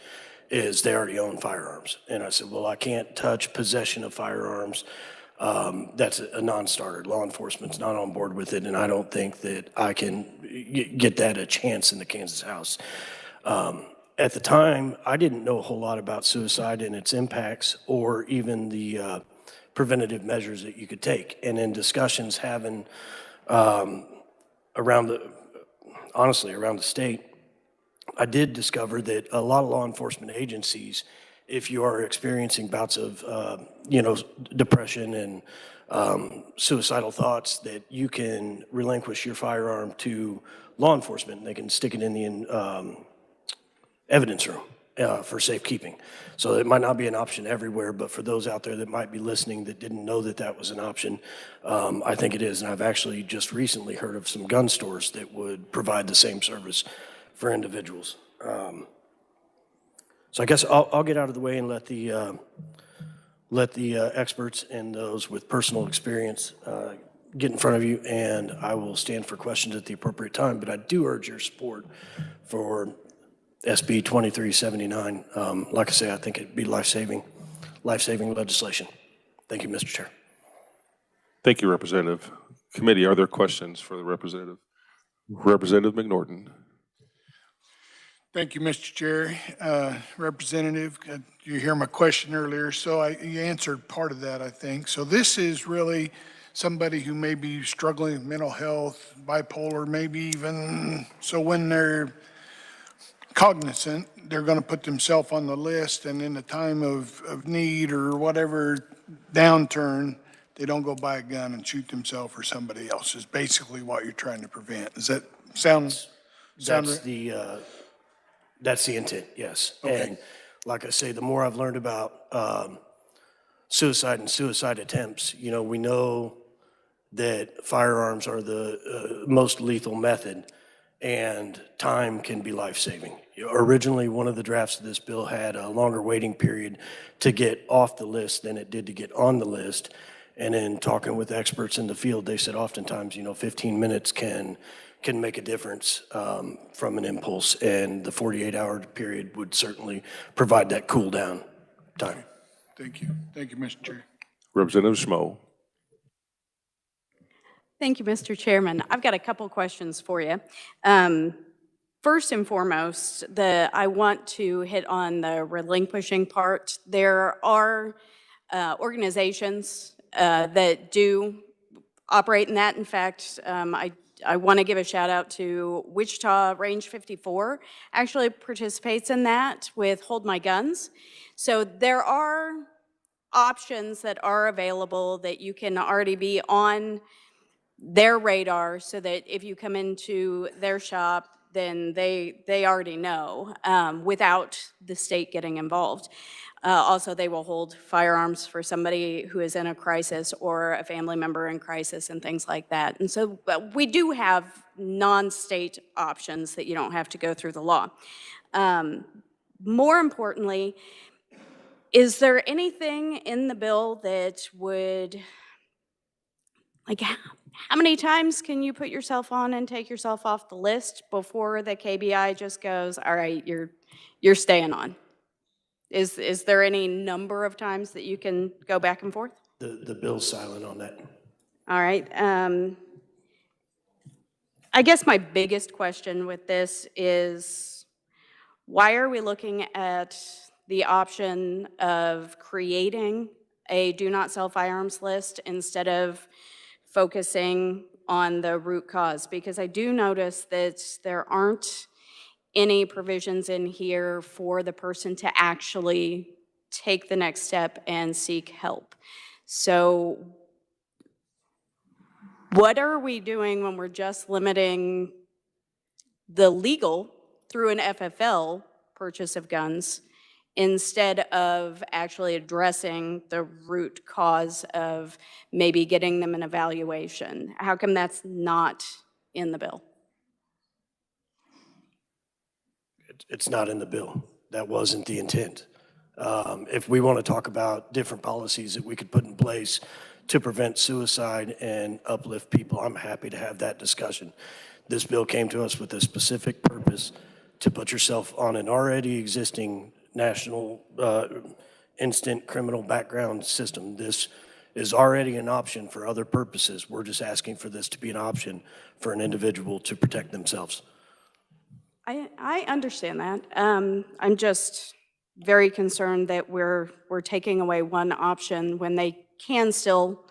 Speaker 19: is they already own firearms. And I said, well, I can't touch possession of firearms. That's a non-starter. Law enforcement's not on board with it, and I don't think that I can get that a chance in the Kansas House. At the time, I didn't know a whole lot about suicide and its impacts, or even the preventative measures that you could take. And in discussions having around the state, I did discover that a lot of law enforcement agencies, if you are experiencing bouts of depression and suicidal thoughts, that you can relinquish your firearm to law enforcement, and they can stick it in the evidence room for safekeeping. So it might not be an option everywhere, but for those out there that might be listening that didn't know that that was an option, I think it is. And I've actually just recently heard of some gun stores that would provide the same service for individuals. So I guess I'll get out of the way and let the experts and those with personal experience get in front of you, and I will stand for questions at the appropriate time. But I do urge your support for SB 2379. Like I say, I think it'd be life-saving legislation. Thank you, Mr. Chair.
Speaker 1: Thank you, Representative. Committee, are there questions for the representative? Representative McNorton.
Speaker 18: Thank you, Mr. Chair. Representative, you hear my question earlier, so you answered part of that, I think. So this is really somebody who may be struggling with mental health, bipolar, maybe even, so when they're cognizant, they're going to put themselves on the list, and in a time of need or whatever downturn, they don't go buy a gun and shoot themselves or somebody else, is basically what you're trying to prevent. Does that sound right?
Speaker 19: That's the intent, yes.
Speaker 18: Okay.
Speaker 19: And like I say, the more I've learned about suicide and suicide attempts, we know that firearms are the most lethal method, and time can be life-saving. Originally, one of the drafts of this bill had a longer waiting period to get off the list than it did to get on the list. And in talking with experts in the field, they said oftentimes, 15 minutes can make a difference from an impulse, and the 48-hour period would certainly provide that cool down time.
Speaker 18: Thank you. Thank you, Mr. Chair.
Speaker 1: Representative Schmo.
Speaker 17: Thank you, Mr. Chairman. I've got a couple questions for you. First and foremost, I want to hit on the relinquishing part. There are organizations that do operate in that. In fact, I want to give a shout out to Wichita Range 54 actually participates in that with Hold My Guns. So there are options that are available that you can already be on their radar so that if you come into their shop, then they already know without the state getting involved. Also, they will hold firearms for somebody who is in a crisis or a family member in crisis and things like that. And so we do have non-state options that you don't have to go through the law. More importantly, is there anything in the bill that would, like, how many times can you put yourself on and take yourself off the list before the KBI just goes, all right, you're staying on? Is there any number of times that you can go back and forth?
Speaker 19: The bill's silent on that.
Speaker 17: All right. I guess my biggest question with this is, why are we looking at the option of creating a do not sell firearms list instead of focusing on the root cause? Because I do notice that there aren't any provisions in here for the person to actually take the next step and seek help. So what are we doing when we're just limiting the legal through an FFL purchase of guns instead of actually addressing the root cause of maybe getting them an evaluation? How come that's not in the bill?
Speaker 19: It's not in the bill. That wasn't the intent. If we want to talk about different policies that we could put in place to prevent suicide and uplift people, I'm happy to have that discussion. This bill came to us with a specific purpose to put yourself on an already existing national instant criminal background system. This is already an option for other purposes. We're just asking for this to be an option for an individual to protect themselves.
Speaker 17: I understand that. I'm just very concerned that we're taking away one option when they can still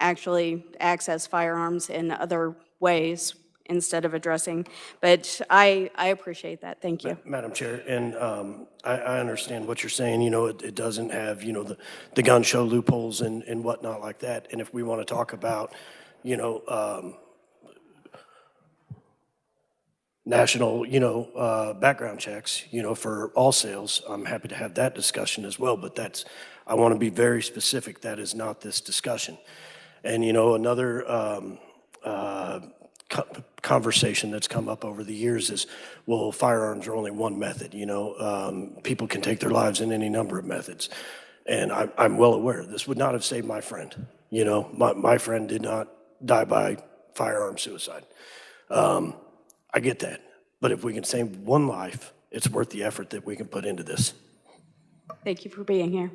Speaker 17: actually access firearms in other ways instead of addressing. But I appreciate that. Thank you.
Speaker 19: Madam Chair, and I understand what you're saying. You know, it doesn't have, you know, the gun show loopholes and whatnot like that. And if we want to talk about, you know, national, you know, background checks, you know, for all sales, I'm happy to have that discussion as well. But that's, I want to be very specific. That is not this discussion. And, you know, another conversation that's come up over the years is, well, firearms are only one method. You know, people can take their lives in any number of methods. And I'm well aware this would not have saved my friend. You know, my friend did not die by firearm suicide. I get that. But if we can save one life, it's worth the effort that we can put into this.
Speaker 17: Thank you for being here.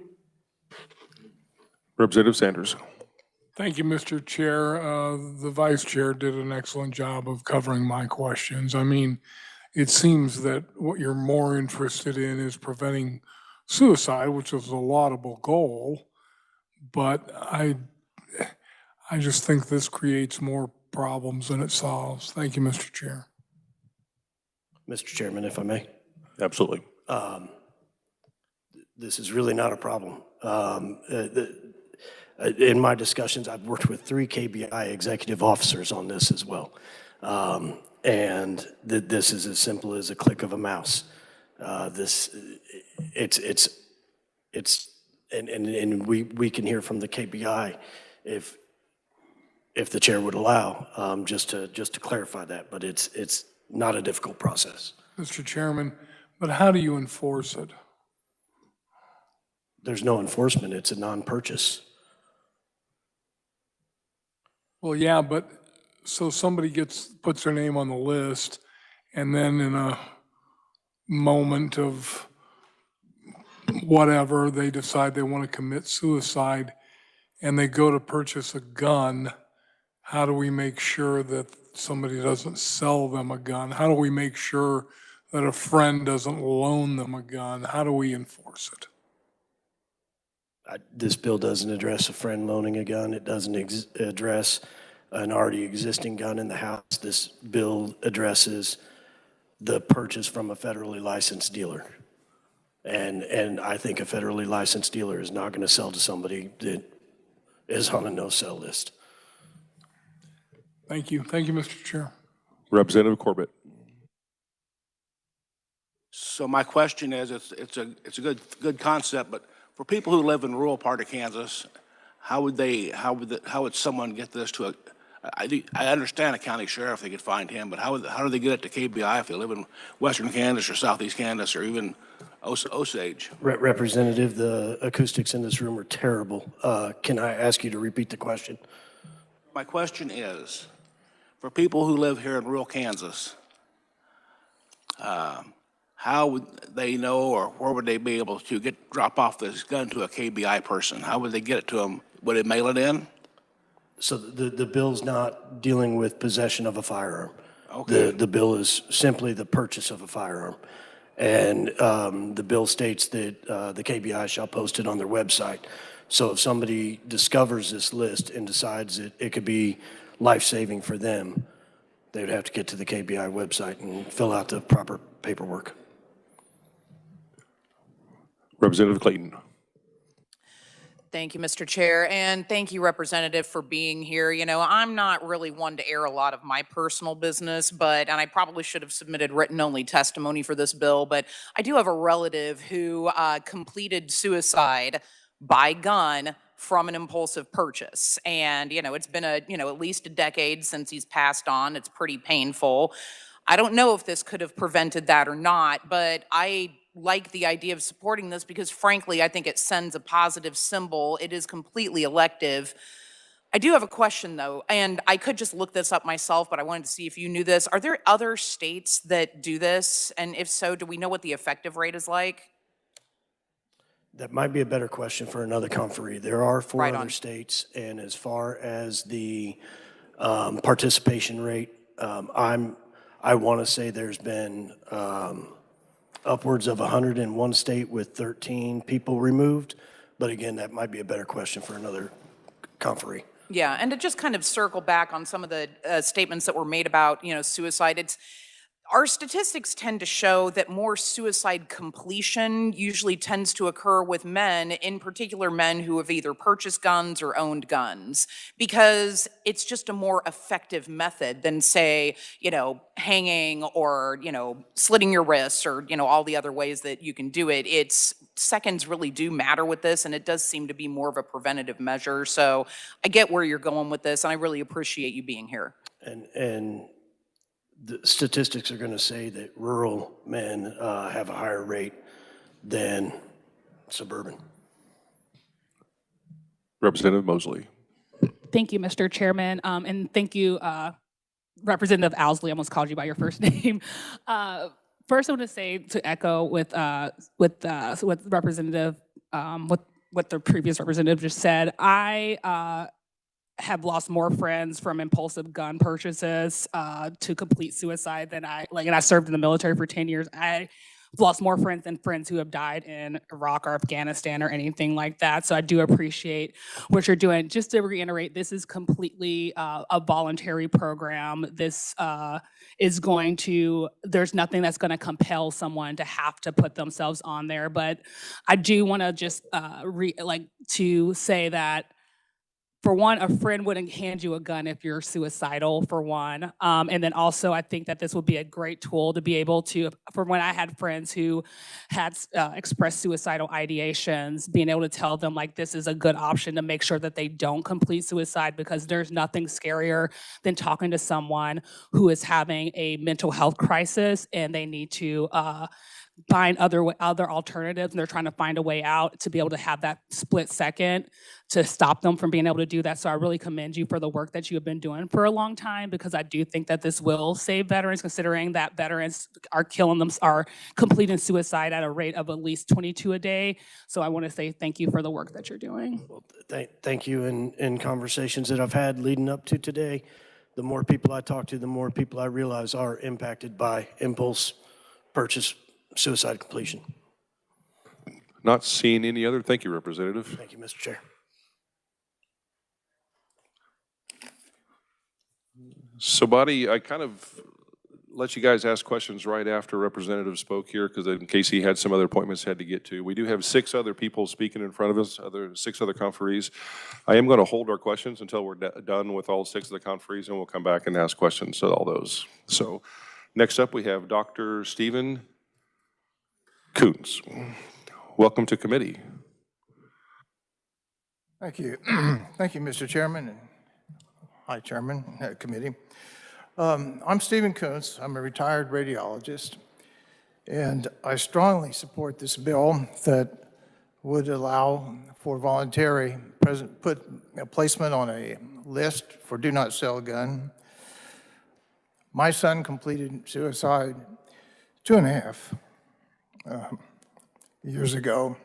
Speaker 1: Representative Sanders.
Speaker 8: Thank you, Mr. Chair. The Vice Chair did an excellent job of covering my questions. I mean, it seems that what you're more interested in is preventing suicide, which is a laudable goal, but I just think this creates more problems than it solves. Thank you, Mr. Chair.
Speaker 19: Mr. Chairman, if I may.
Speaker 1: Absolutely.
Speaker 19: This is really not a problem. In my discussions, I've worked with 3 KBI executive officers on this as well. And this is as simple as a click of a mouse. And we can hear from the KBI if the chair would allow, just to clarify that, but it's not a difficult process.
Speaker 8: Mr. Chairman, but how do you enforce it?
Speaker 19: There's no enforcement. It's a non-purchase.
Speaker 8: Well, yeah, but so somebody puts their name on the list, and then in a moment of whatever, they decide they want to commit suicide, and they go to purchase a gun. How do we make sure that somebody doesn't sell them a gun? How do we make sure that a friend doesn't loan them a gun? How do we enforce it?
Speaker 19: This bill doesn't address a friend loaning a gun. It doesn't address an already existing gun in the house. This bill addresses the purchase from a federally licensed dealer. And I think a federally licensed dealer is not going to sell to somebody that is on a no-sell list.
Speaker 8: Thank you. Thank you, Mr. Chair.
Speaker 1: Representative Corbett.
Speaker 13: So my question is, it's a good concept, but for people who live in rural part of Kansas, how would someone get this to a, I understand a county sheriff, they could find him, but how do they get it to KBI if they live in western Kansas or southeast Kansas or even Osage?
Speaker 19: Representative, the acoustics in this room are terrible. Can I ask you to repeat the question?
Speaker 13: My question is, for people who live here in rural Kansas, how would they know, or where would they be able to drop off this gun to a KBI person? How would they get it to them? Would it mail it in?
Speaker 19: So the bill's not dealing with possession of a firearm.
Speaker 13: Okay.
Speaker 19: The bill is simply the purchase of a firearm. And the bill states that the KBI shall post it on their website. So if somebody discovers this list and decides that it could be life-saving for them, they would have to get to the KBI website and fill out the proper paperwork.
Speaker 1: Representative Clayton.
Speaker 16: Thank you, Mr. Chair, and thank you, Representative, for being here. You know, I'm not really one to air a lot of my personal business, and I probably should have submitted written-only testimony for this bill, but I do have a relative who completed suicide by gun from an impulsive purchase. And, you know, it's been at least a decade since he's passed on. It's pretty painful. I don't know if this could have prevented that or not, but I like the idea of supporting this because, frankly, I think it sends a positive symbol. It is completely elective. I do have a question, though, and I could just look this up myself, but I wanted to see if you knew this. Are there other states that do this? And if so, do we know what the effective rate is like?
Speaker 19: That might be a better question for another conferee. There are four
Speaker 16: Right
Speaker 19: other
Speaker 16: on.
Speaker 19: states, and as far as the participation rate, I want to say there's been upwards of 101 state with 13 people removed. But again, that might be a better question for another conferee.
Speaker 16: Yeah, and to just kind of circle back on some of the statements that were made about, suicide, our statistics tend to show that more suicide completion usually tends to occur with men, in particular men who have either purchased guns or owned guns, because it's just a more effective method than, say, hanging or, slitting your wrists or, all the other ways that you can do it. Seconds really do matter with this, and it does seem to be more of a preventative measure. So I get where you're going with this, and I really appreciate you being here.
Speaker 19: And the statistics are going to say that rural men have a higher rate than suburban.
Speaker 1: Representative Mosley.
Speaker 20: Thank you, Mr. Chairman, and thank you, Representative Owsley. I almost called you by your first name. First, I want to say, to echo with Representative, what the previous representative just said, I have lost more friends from impulsive gun purchases to complete suicide than and I served in the military for 10 years. I've lost more friends than friends who have died in Iraq or Afghanistan or anything like that. So I do appreciate what you're doing. Just to reiterate, this is completely a voluntary program. This is there's nothing that's going to compel someone to have to put themselves on there. But I do want to just to say that, for one, a friend wouldn't hand you a gun if you're suicidal, for one. And then also, I think that this would be a great tool to be able to, for when I had friends who had expressed suicidal ideations, being able to tell them, this is a good option to make sure that they don't complete suicide, because there's nothing scarier than talking to someone who is having a mental health crisis and they need to find other alternatives, and they're trying to find a way out, to be able to have that split second to stop them from being able to do that. So I really commend you for the work that you have been doing for a long time, because I do think that this will save veterans, considering that veterans are completing suicide at a rate of at least 22 a day. So I want to say thank you for the work that you're doing.
Speaker 19: Well, thank you. In conversations that I've had leading up to today, the more people I talk to, the more people I realize are impacted by impulse purchase suicide completion.
Speaker 1: Not seeing any other. Thank you, Representative.
Speaker 19: Thank you, Mr. Chair.
Speaker 1: So, Buddy, I kind of let you guys ask questions right after Representative spoke here, because in case he had some other appointments he had to get to. We do have 6 other people speaking in front of us, 6 other conferees. I am going to hold our questions until we're done with all 6 of the conferees, and we'll come back and ask questions to all those. So, next up, we have Dr. Stephen Koontz. Welcome to committee.
Speaker 21: Thank you. Thank you, Mr. Chairman. And hi, Chairman, committee. I'm Stephen Koontz. I'm a retired radiologist, and I strongly support this bill that would allow for voluntary placement on a list for do not sell gun. My son completed suicide 2.5 years ago,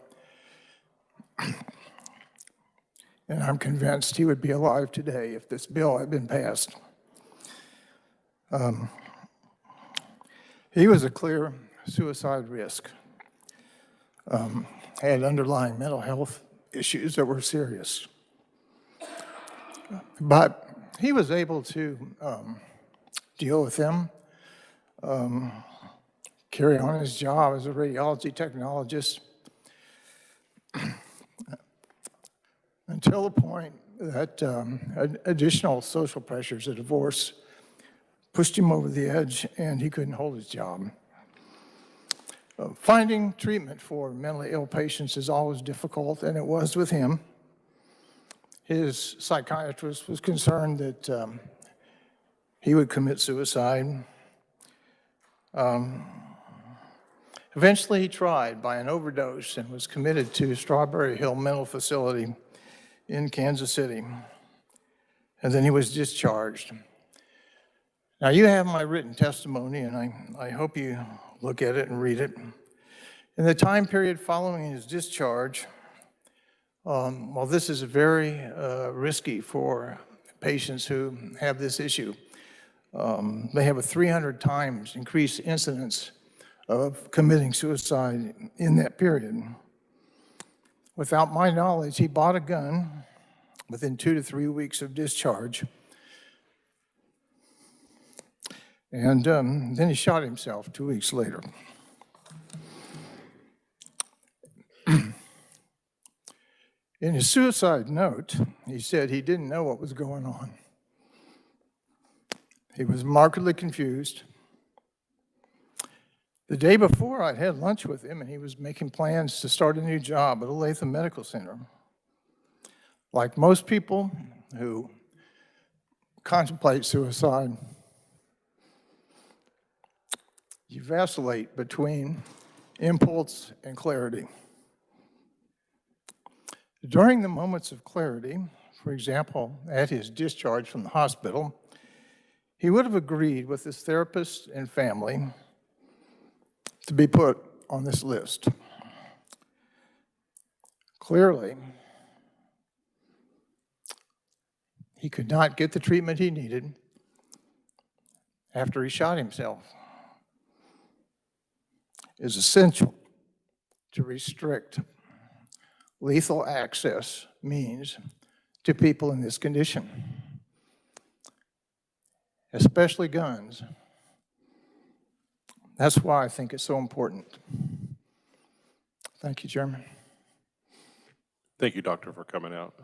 Speaker 21: and I'm convinced he would be alive today if this bill had been passed. He was a clear suicide risk, had underlying mental health issues that were serious. But he was able to deal with them, carry on his job as a radiology technologist until the point that additional social pressures, a divorce, pushed him over the edge, and he couldn't hold his job. Finding treatment for mentally ill patients is always difficult, and it was with him. His psychiatrist was concerned that he would commit suicide. Eventually, he tried by an overdose and was committed to Strawberry Hill Mental Facility in Kansas City, and then he was discharged. Now, you have my written testimony, and I hope you look at it and read it. In the time period following his discharge, while this is very risky for patients who have this issue, they have a 300 times increased incidence of committing suicide in that period. Without my knowledge, he bought a gun within 2 to 3 weeks of discharge. And then he shot himself 2 weeks later. In his suicide note, he said he didn't know what was going on. He was markedly confused. The day before, I'd had lunch with him, and he was making plans to start a new job at Olathe Medical Center. Like most people who contemplate suicide, you vacillate between impulse and clarity. During the moments of clarity, for example, at his discharge from the hospital, he would have agreed with his therapist and family to be put on this list. Clearly, he could not get the treatment he needed after he shot himself. It is essential to restrict lethal access means to people in this condition, especially guns. That's why I think it's so important. Thank you, Chairman.
Speaker 1: Thank you, Doctor, for coming out.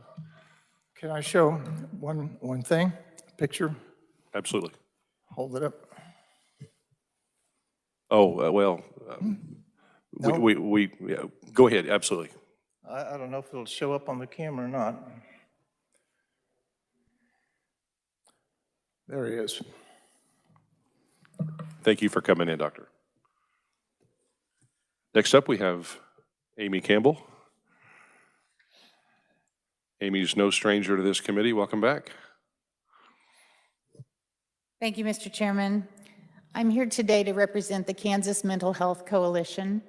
Speaker 21: Can I show one thing, picture?
Speaker 1: Absolutely.
Speaker 21: Hold it up.
Speaker 1: Oh, well,
Speaker 21: No.
Speaker 1: yeah, go ahead, absolutely.
Speaker 21: I don't know if it'll show up on the camera or not. There he is.
Speaker 1: Thank you for coming in, Doctor. Next up, we have Amy Campbell. Amy's no stranger to this committee. Welcome back.
Speaker 22: Thank you, Mr. Chairman. I'm here today to represent the Kansas Mental Health Coalition.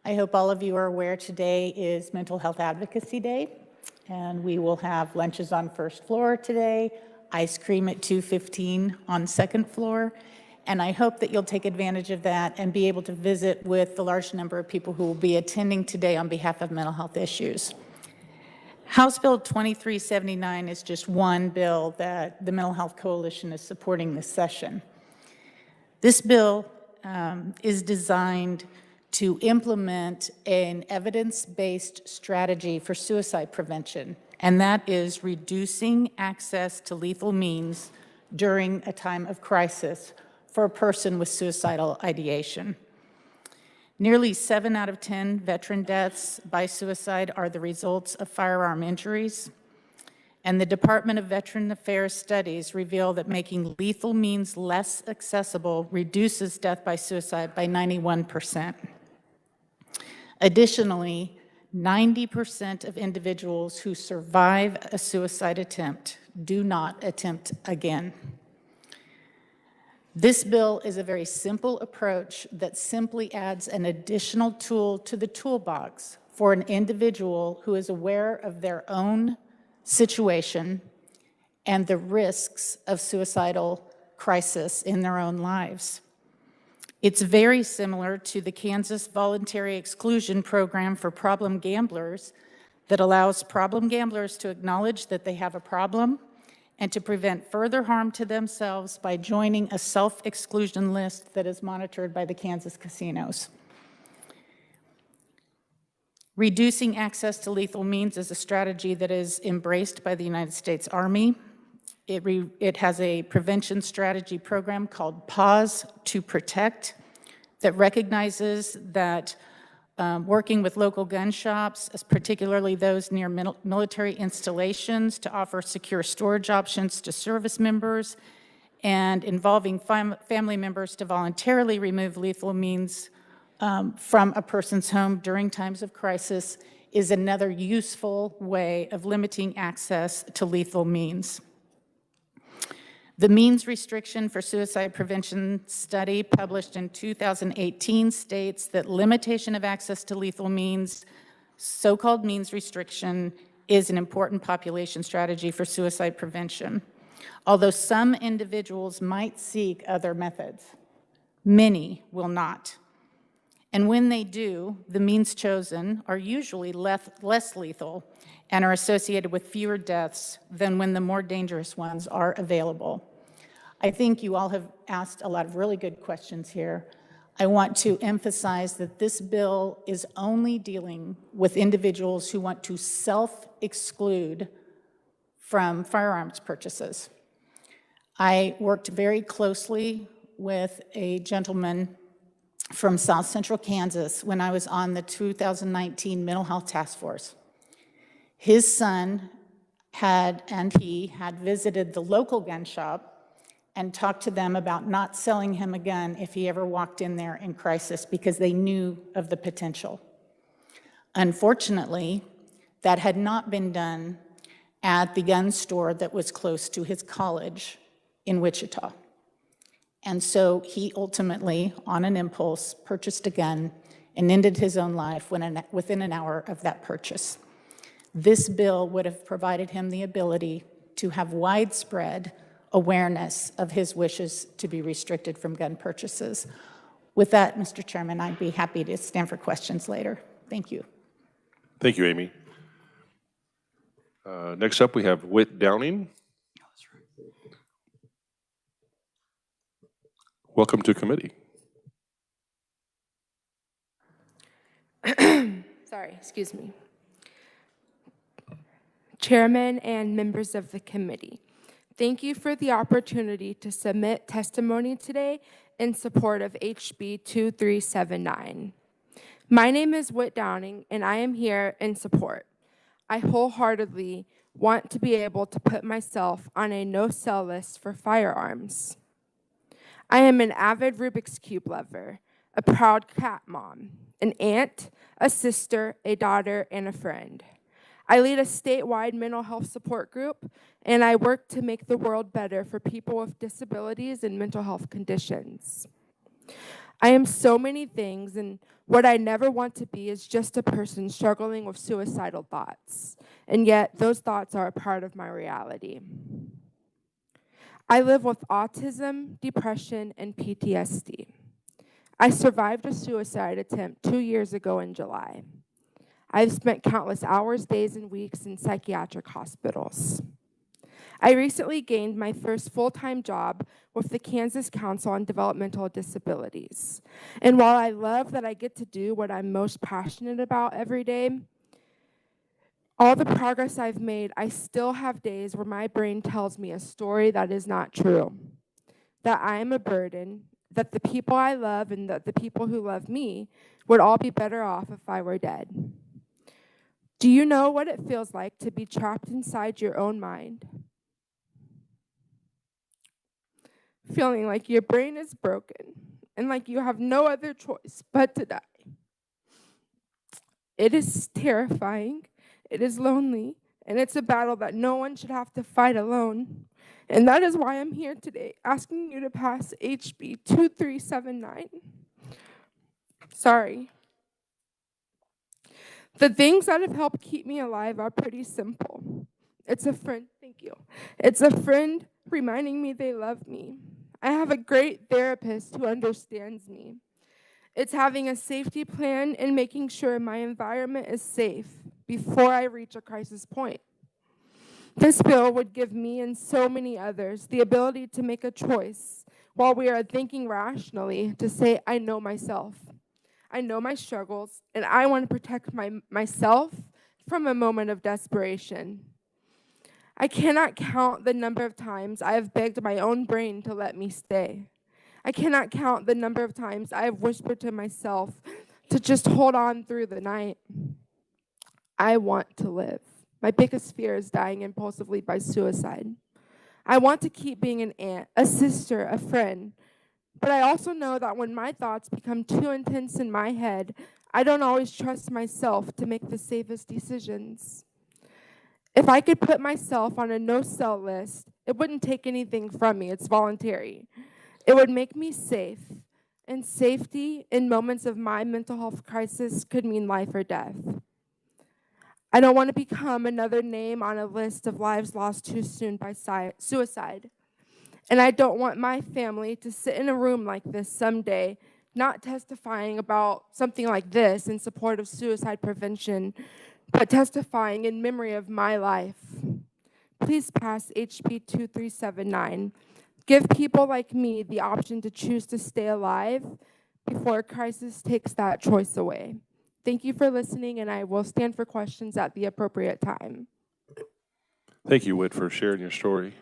Speaker 22: I hope all of you are aware today is Mental Health Advocacy Day, and we will have lunches on first floor today, ice cream at 2:15 on second floor, And I hope that you'll take advantage of that and be able to visit with the large number of people who will be attending today on behalf of mental health issues. House Bill 2379 is just one bill that the Mental Health Coalition is supporting this session. This bill is designed to implement an evidence-based strategy for suicide prevention, and that is reducing access to lethal means during a time of crisis for a person with suicidal ideation. Nearly 7 out of 10 veteran deaths by suicide are the results of firearm injuries. And the Department of Veteran Affairs studies reveal that making lethal means less accessible reduces death by suicide by 91%. Additionally, 90% of individuals who survive a suicide attempt do not attempt again. This bill is a very simple approach that simply adds an additional tool to the toolbox for an individual who is aware of their own situation and the risks of suicidal crisis in their own lives. It's very similar to the Kansas Voluntary Exclusion Program for problem gamblers that allows problem gamblers to acknowledge that they have a problem and to prevent further harm to themselves by joining a self-exclusion list that is monitored by the Kansas casinos. Reducing access to lethal means is a strategy that is embraced by the United States Army. It has a prevention strategy program called Pause to Protect that recognizes that working with local gun shops, particularly those near military installations, to offer secure storage options to service members, and involving family members to voluntarily remove lethal means from a person's home during times of crisis is another useful way of limiting access to lethal means. The means restriction for suicide prevention study published in 2018 states that limitation of access to lethal means, so-called means restriction, is an important population strategy for suicide prevention. Although some individuals might seek other methods, many will not. And when they do, the means chosen are usually less lethal and are associated with fewer deaths than when the more dangerous ones are available. I think you all have asked a lot of really good questions here. I want to emphasize that this bill is only dealing with individuals who want to self-exclude from firearms purchases. I worked very closely with a gentleman from South Central Kansas when I was on the 2019 Mental Health Task Force. His son he had visited the local gun shop and talked to them about not selling him a gun if he ever walked in there in crisis because they knew of the potential. Unfortunately, that had not been done at the gun store that was close to his college in Wichita. And so he ultimately, on an impulse, purchased a gun and ended his own life within an hour of that purchase. This bill would have provided him the ability to have widespread awareness of his wishes to be restricted from gun purchases. With that, Mr. Chairman, I'd be happy to stand for questions later. Thank you.
Speaker 1: Thank you, Amy. Next up, we have Whit Downing. Welcome to committee.
Speaker 3: Sorry, excuse me. Chairman and members of the committee, thank you for the opportunity to submit testimony today in support of HB 2379. My name is Whit Downing, and I am here in support. I wholeheartedly want to be able to put myself on a no-sell list for firearms. I am an avid Rubik's Cube lover, a proud cat mom, an aunt, a sister, a daughter, and a friend. I lead a statewide mental health support group, and I work to make the world better for people with disabilities and mental health conditions. I am so many things, and what I never want to be is just a person struggling with suicidal thoughts, and yet those thoughts are a part of my reality. I live with autism, depression, and PTSD. I survived a suicide attempt 2 years ago in July. I've spent countless hours, days, and weeks in psychiatric hospitals. I recently gained my first full-time job with the Kansas Council on Developmental Disabilities. And while I love that I get to do what I'm most passionate about every day, all the progress I've made, I still have days where my brain tells me a story that is not true, that I am a burden, that the people I love and that the people who love me would all be better off if I were dead. Do you know what it feels like to be trapped inside your own mind? Feeling like your brain is broken and like you have no other choice but to die. It is terrifying, it is lonely, and it's a battle that no one should have to fight alone. And that is why I'm here today, asking you to pass HB 2379. Sorry. The things that have helped keep me alive are pretty simple. It's a friend, thank you. It's a friend reminding me they love me. I have a great therapist who understands me. It's having a safety plan and making sure my environment is safe before I reach a crisis point. This bill would give me and so many others the ability to make a choice while we are thinking rationally to say, I know myself. I know my struggles, and I want to protect myself from a moment of desperation. I cannot count the number of times I have begged my own brain to let me stay. I cannot count the number of times I have whispered to myself to just hold on through the night. I want to live. My biggest fear is dying impulsively by suicide. I want to keep being an aunt, a sister, a friend. But I also know that when my thoughts become too intense in my head, I don't always trust myself to make the safest decisions. If I could put myself on a no-sell list, it wouldn't take anything from me. It's voluntary. It would make me safe, and safety in moments of my mental health crisis could mean life or death. I don't want to become another name on a list of lives lost too soon by suicide. And I don't want my family to sit in a room like this someday, not testifying about something like this in support of suicide prevention, but testifying in memory of my life. Please pass HB 2379. Give people like me the option to choose to stay alive before a crisis takes that choice away. Thank you for listening, and I will stand for questions at the appropriate time.
Speaker 1: Thank you, Whit, for sharing your story.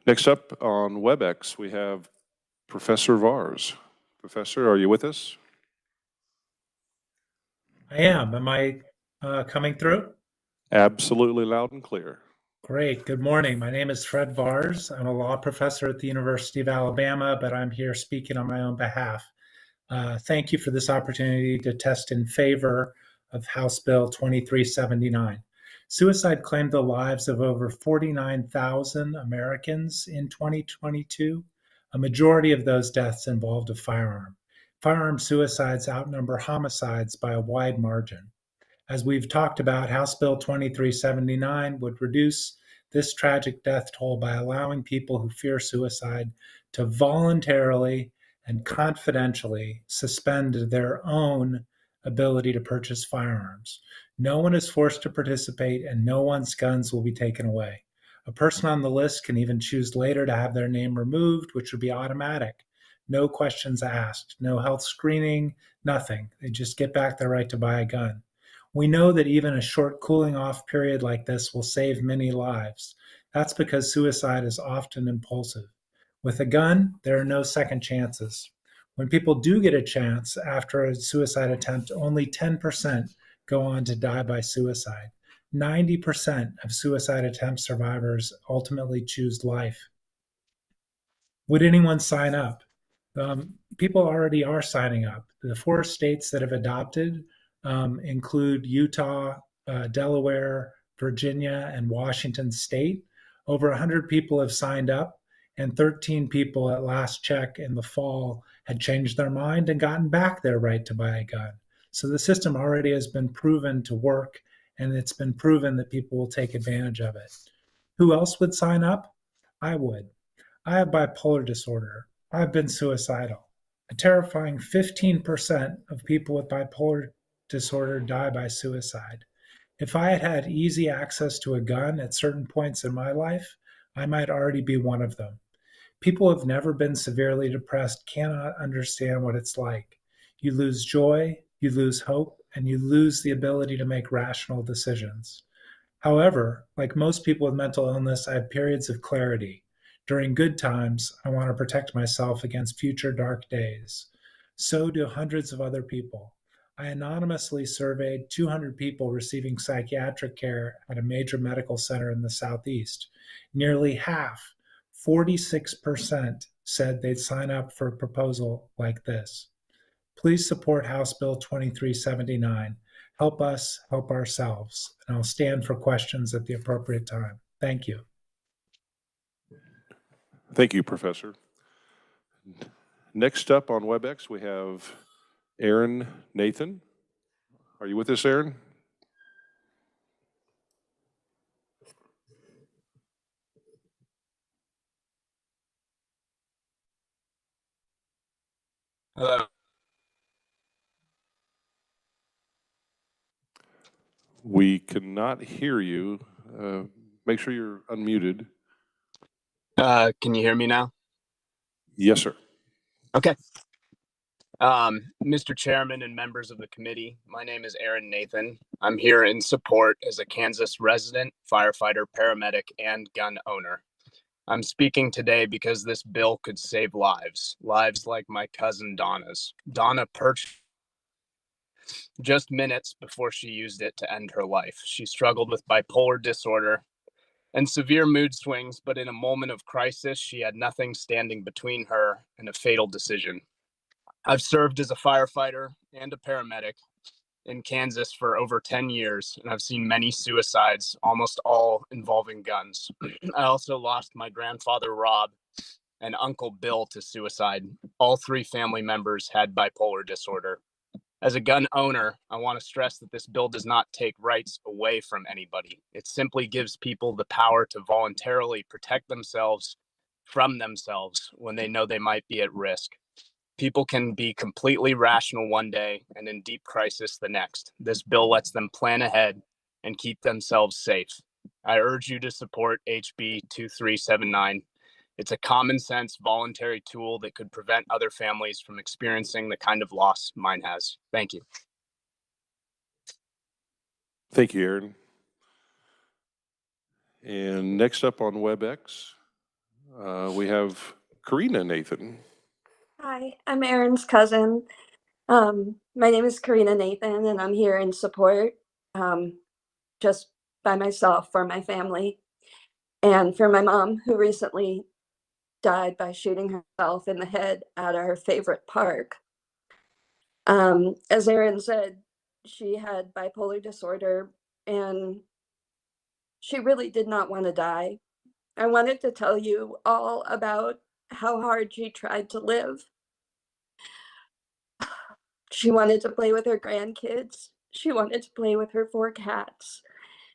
Speaker 1: Next up on WebEx, we have Professor Vars. Professor, are you with us?
Speaker 5: I am. Am I coming through?
Speaker 1: Absolutely loud and clear.
Speaker 5: Great. Good morning. My name is Fred Vars. I'm a law professor at the University of Alabama, but I'm here speaking on my own behalf. Thank you for this opportunity to test in favor of House Bill 2379. Suicide claimed the lives of over 49,000 Americans in 2022. A majority of those deaths involved a firearm. Firearm suicides outnumber homicides by a wide margin. As we've talked about, House Bill 2379 would reduce this tragic death toll by allowing people who fear suicide to voluntarily and confidentially suspend their own ability to purchase firearms. No one is forced to participate, and no one's guns will be taken away. A person on the list can even choose later to have their name removed, which would be automatic. No questions asked, no health screening, nothing. They just get back their right to buy a gun. We know that even a short cooling off period like this will save many lives. That's because suicide is often impulsive. With a gun, there are no second chances. When people do get a chance after a suicide attempt, only 10% go on to die by suicide. 90% of suicide attempt survivors ultimately choose life. Would anyone sign up? People already are signing up. The 4 states that have adopted include Utah, Delaware, Virginia, and Washington State. Over 100 people have signed up, and 13 people at last check in the fall had changed their mind and gotten back their right to buy a gun. So the system already has been proven to work, and it's been proven that people will take advantage of it. Who else would sign up? I would. I have bipolar disorder. I've been suicidal. A terrifying 15% of people with bipolar disorder die by suicide. If I had had easy access to a gun at certain points in my life, I might already be one of them. People who have never been severely depressed cannot understand what it's like. You lose joy, you lose hope, and you lose the ability to make rational decisions. However, like most people with mental illness, I have periods of clarity. During good times, I want to protect myself against future dark days. So do hundreds of other people. I anonymously surveyed 200 people receiving psychiatric care at a major medical center in the Southeast. Nearly half, 46%, said they'd sign up for a proposal like this. Please support House Bill 2379. Help us help ourselves. And I'll stand for questions at the appropriate time. Thank you.
Speaker 1: Thank you, Professor. Next up on WebEx, we have Aaron Nathan. Are you with us, Aaron?
Speaker 6: Hello.
Speaker 1: We cannot hear you. Make sure you're unmuted.
Speaker 6: Can you hear me now?
Speaker 1: Yes, sir.
Speaker 6: Okay. Mr. Chairman and members of the committee, my name is Aaron Nathan. I'm here in support as a Kansas resident, firefighter, paramedic, and gun owner. I'm speaking today because this bill could save lives like my cousin Donna's. Donna purchased just minutes before she used it to end her life. She struggled with bipolar disorder and severe mood swings, but in a moment of crisis, she had nothing standing between her and a fatal decision. I've served as a firefighter and a paramedic in Kansas for over 10 years, and I've seen many suicides, almost all involving guns. I also lost my grandfather, Rob, and Uncle Bill to suicide. All three family members had bipolar disorder. As a gun owner, I want to stress that this bill does not take rights away from anybody. It simply gives people the power to voluntarily protect themselves from themselves when they know they might be at risk. People can be completely rational one day and in deep crisis the next. This bill lets them plan ahead and keep themselves safe. I urge you to support HB 2379. It's a common sense voluntary tool that could prevent other families from experiencing the kind of loss mine has. Thank you.
Speaker 1: Thank you, Aaron. And next up on WebEx, we have Karina Nathan.
Speaker 9: Hi, I'm Aaron's cousin. My name is Karina Nathan, and I'm here in support just by myself for my family and for my mom, who recently died by shooting herself in the head at our favorite park. As Aaron said, she had bipolar disorder and she really did not want to die. I wanted to tell you all about how hard she tried to live. She wanted to play with her grandkids. She wanted to play with her 4 cats.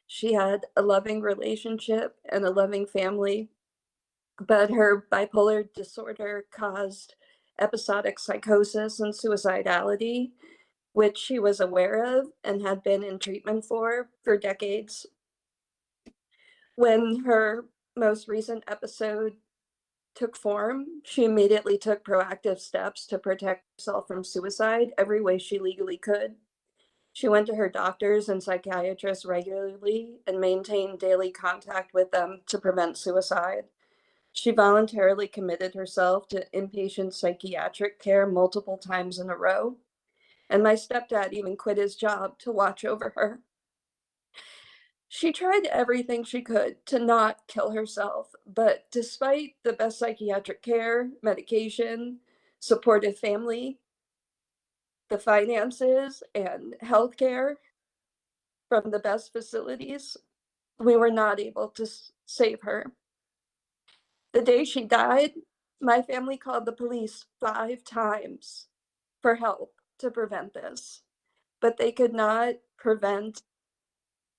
Speaker 9: She had a loving relationship and a loving family, but her bipolar disorder caused episodic psychosis and suicidality, which she was aware of and had been in treatment for decades. When her most recent episode took form, she immediately took proactive steps to protect herself from suicide every way she legally could. She went to her doctors and psychiatrists regularly and maintained daily contact with them to prevent suicide. She voluntarily committed herself to inpatient psychiatric care multiple times in a row, and my stepdad even quit his job to watch over her. She tried everything she could to not kill herself, but despite the best psychiatric care, medication, supportive family, the finances, and healthcare from the best facilities, we were not able to save her. The day she died, my family called the police 5 times for help to prevent this, but they could not prevent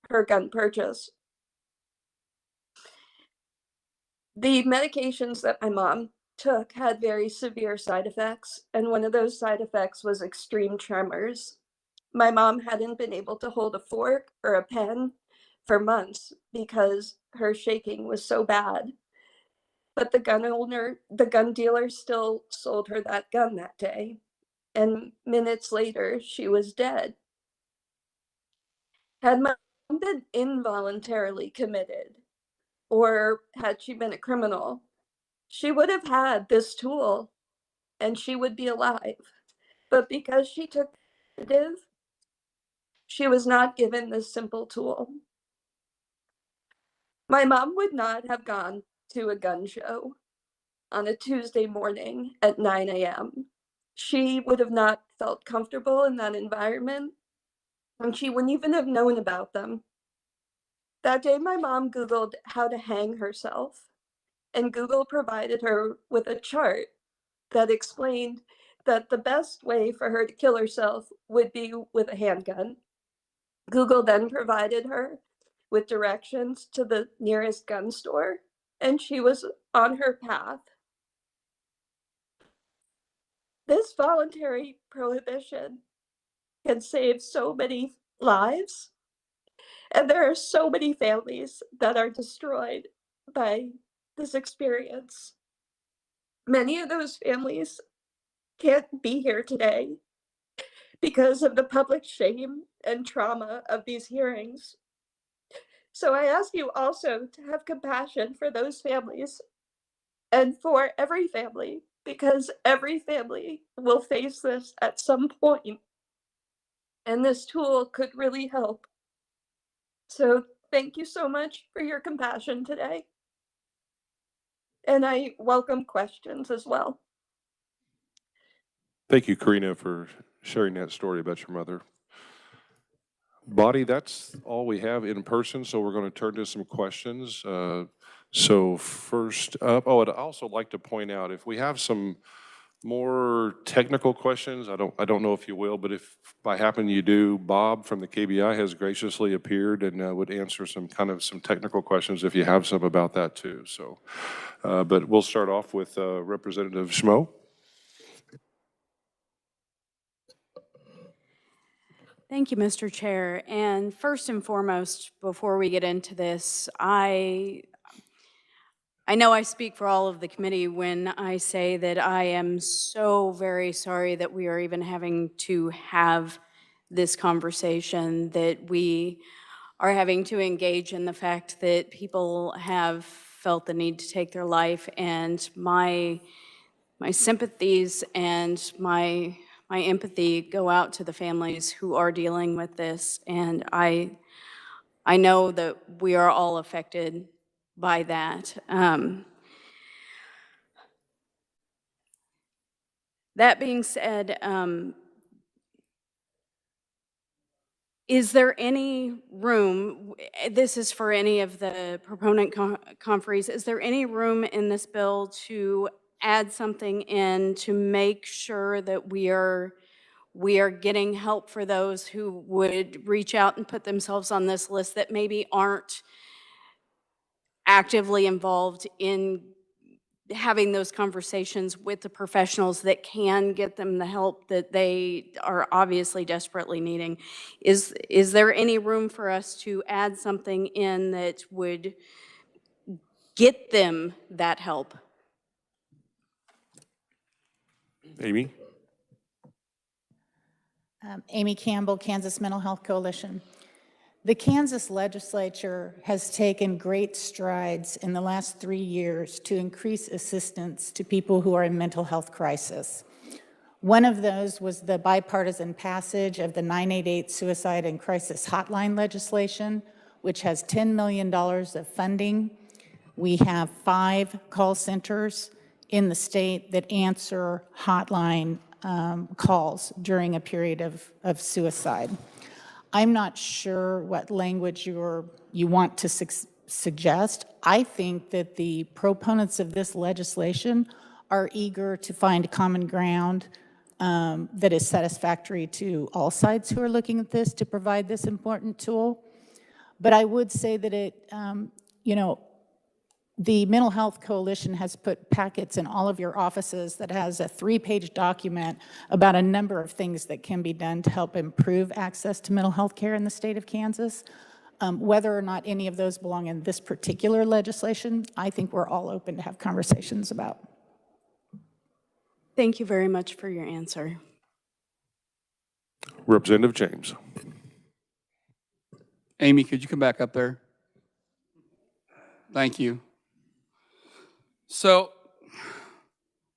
Speaker 9: her gun purchase. The medications that my mom took had very severe side effects, and one of those side effects was extreme tremors. My mom hadn't been able to hold a fork or a pen for months because her shaking was so bad. But the gun dealer still sold her that gun that day. And minutes later, she was dead. Had my mom been involuntarily committed, or had she been a criminal, she would have had this tool and she would be alive. But because she took it, she was not given this simple tool. My mom would not have gone to a gun show on a Tuesday morning at 9 a.m. She would have not felt comfortable in that environment, and she wouldn't even have known about them. That day, my mom Googled how to hang herself, and Google provided her with a chart that explained that the best way for her to kill herself would be with a handgun. Google then provided her with directions to the nearest gun store, and she was on her path. This voluntary prohibition can save so many lives, and there are so many families that are destroyed by this experience. Many of those families can't be here today because of the public shame and trauma of these hearings. So I ask you also to have compassion for those families and for every family, because every family will face this at some point, and this tool could really help. So thank you so much for your compassion today, and I welcome questions as well.
Speaker 1: Thank you, Karina, for sharing that story about your mother. Body, that's all we have in person, so we're going to turn to some questions. So first up, I'd also like to point out, if we have some more technical questions, I don't know if you will, but if by happen you do, Bob from the KBI has graciously appeared and would answer some technical questions if you have some about that too. So, but we'll start off with Representative Schmo.
Speaker 17: Thank you, Mr. Chair. And first and foremost, before we get into this, I know I speak for all of the committee when I say that I am so very sorry that we are even having to have this conversation, that we are having to engage in the fact that people have felt the need to take their life. And my sympathies and my empathy go out to the families who are dealing with this, and I know that we are all affected by that. That being said, is there any room, this is for any of the proponent conferees, is there any room in this bill to add something in to make sure that we are getting help for those who would reach out and put themselves on this list that maybe aren't actively involved in having those conversations with the professionals that can get them the help that they are obviously desperately needing? Is there any room for us to add something in that would get them that help?
Speaker 1: Amy?
Speaker 22: Amy Campbell, Kansas Mental Health Coalition. The Kansas legislature has taken great strides in the last 3 years to increase assistance to people who are in mental health crisis. One of those was the bipartisan passage of the 988 Suicide and Crisis Hotline legislation, which has $10 million of funding. We have 5 call centers in the state that answer hotline calls during a period of suicide. I'm not sure what language you want to suggest. I think that the proponents of this legislation are eager to find common ground that is satisfactory to all sides who are looking at this to provide this important tool. But I would say that it, The Mental Health Coalition has put packets in all of your offices that has a 3-page document about a number of things that can be done to help improve access to mental health care in the state of Kansas. Whether or not any of those belong in this particular legislation, I think we're all open to have conversations about.
Speaker 17: Thank you very much for your answer.
Speaker 1: Representative James.
Speaker 7: Amy, could you come back up there? Thank you. So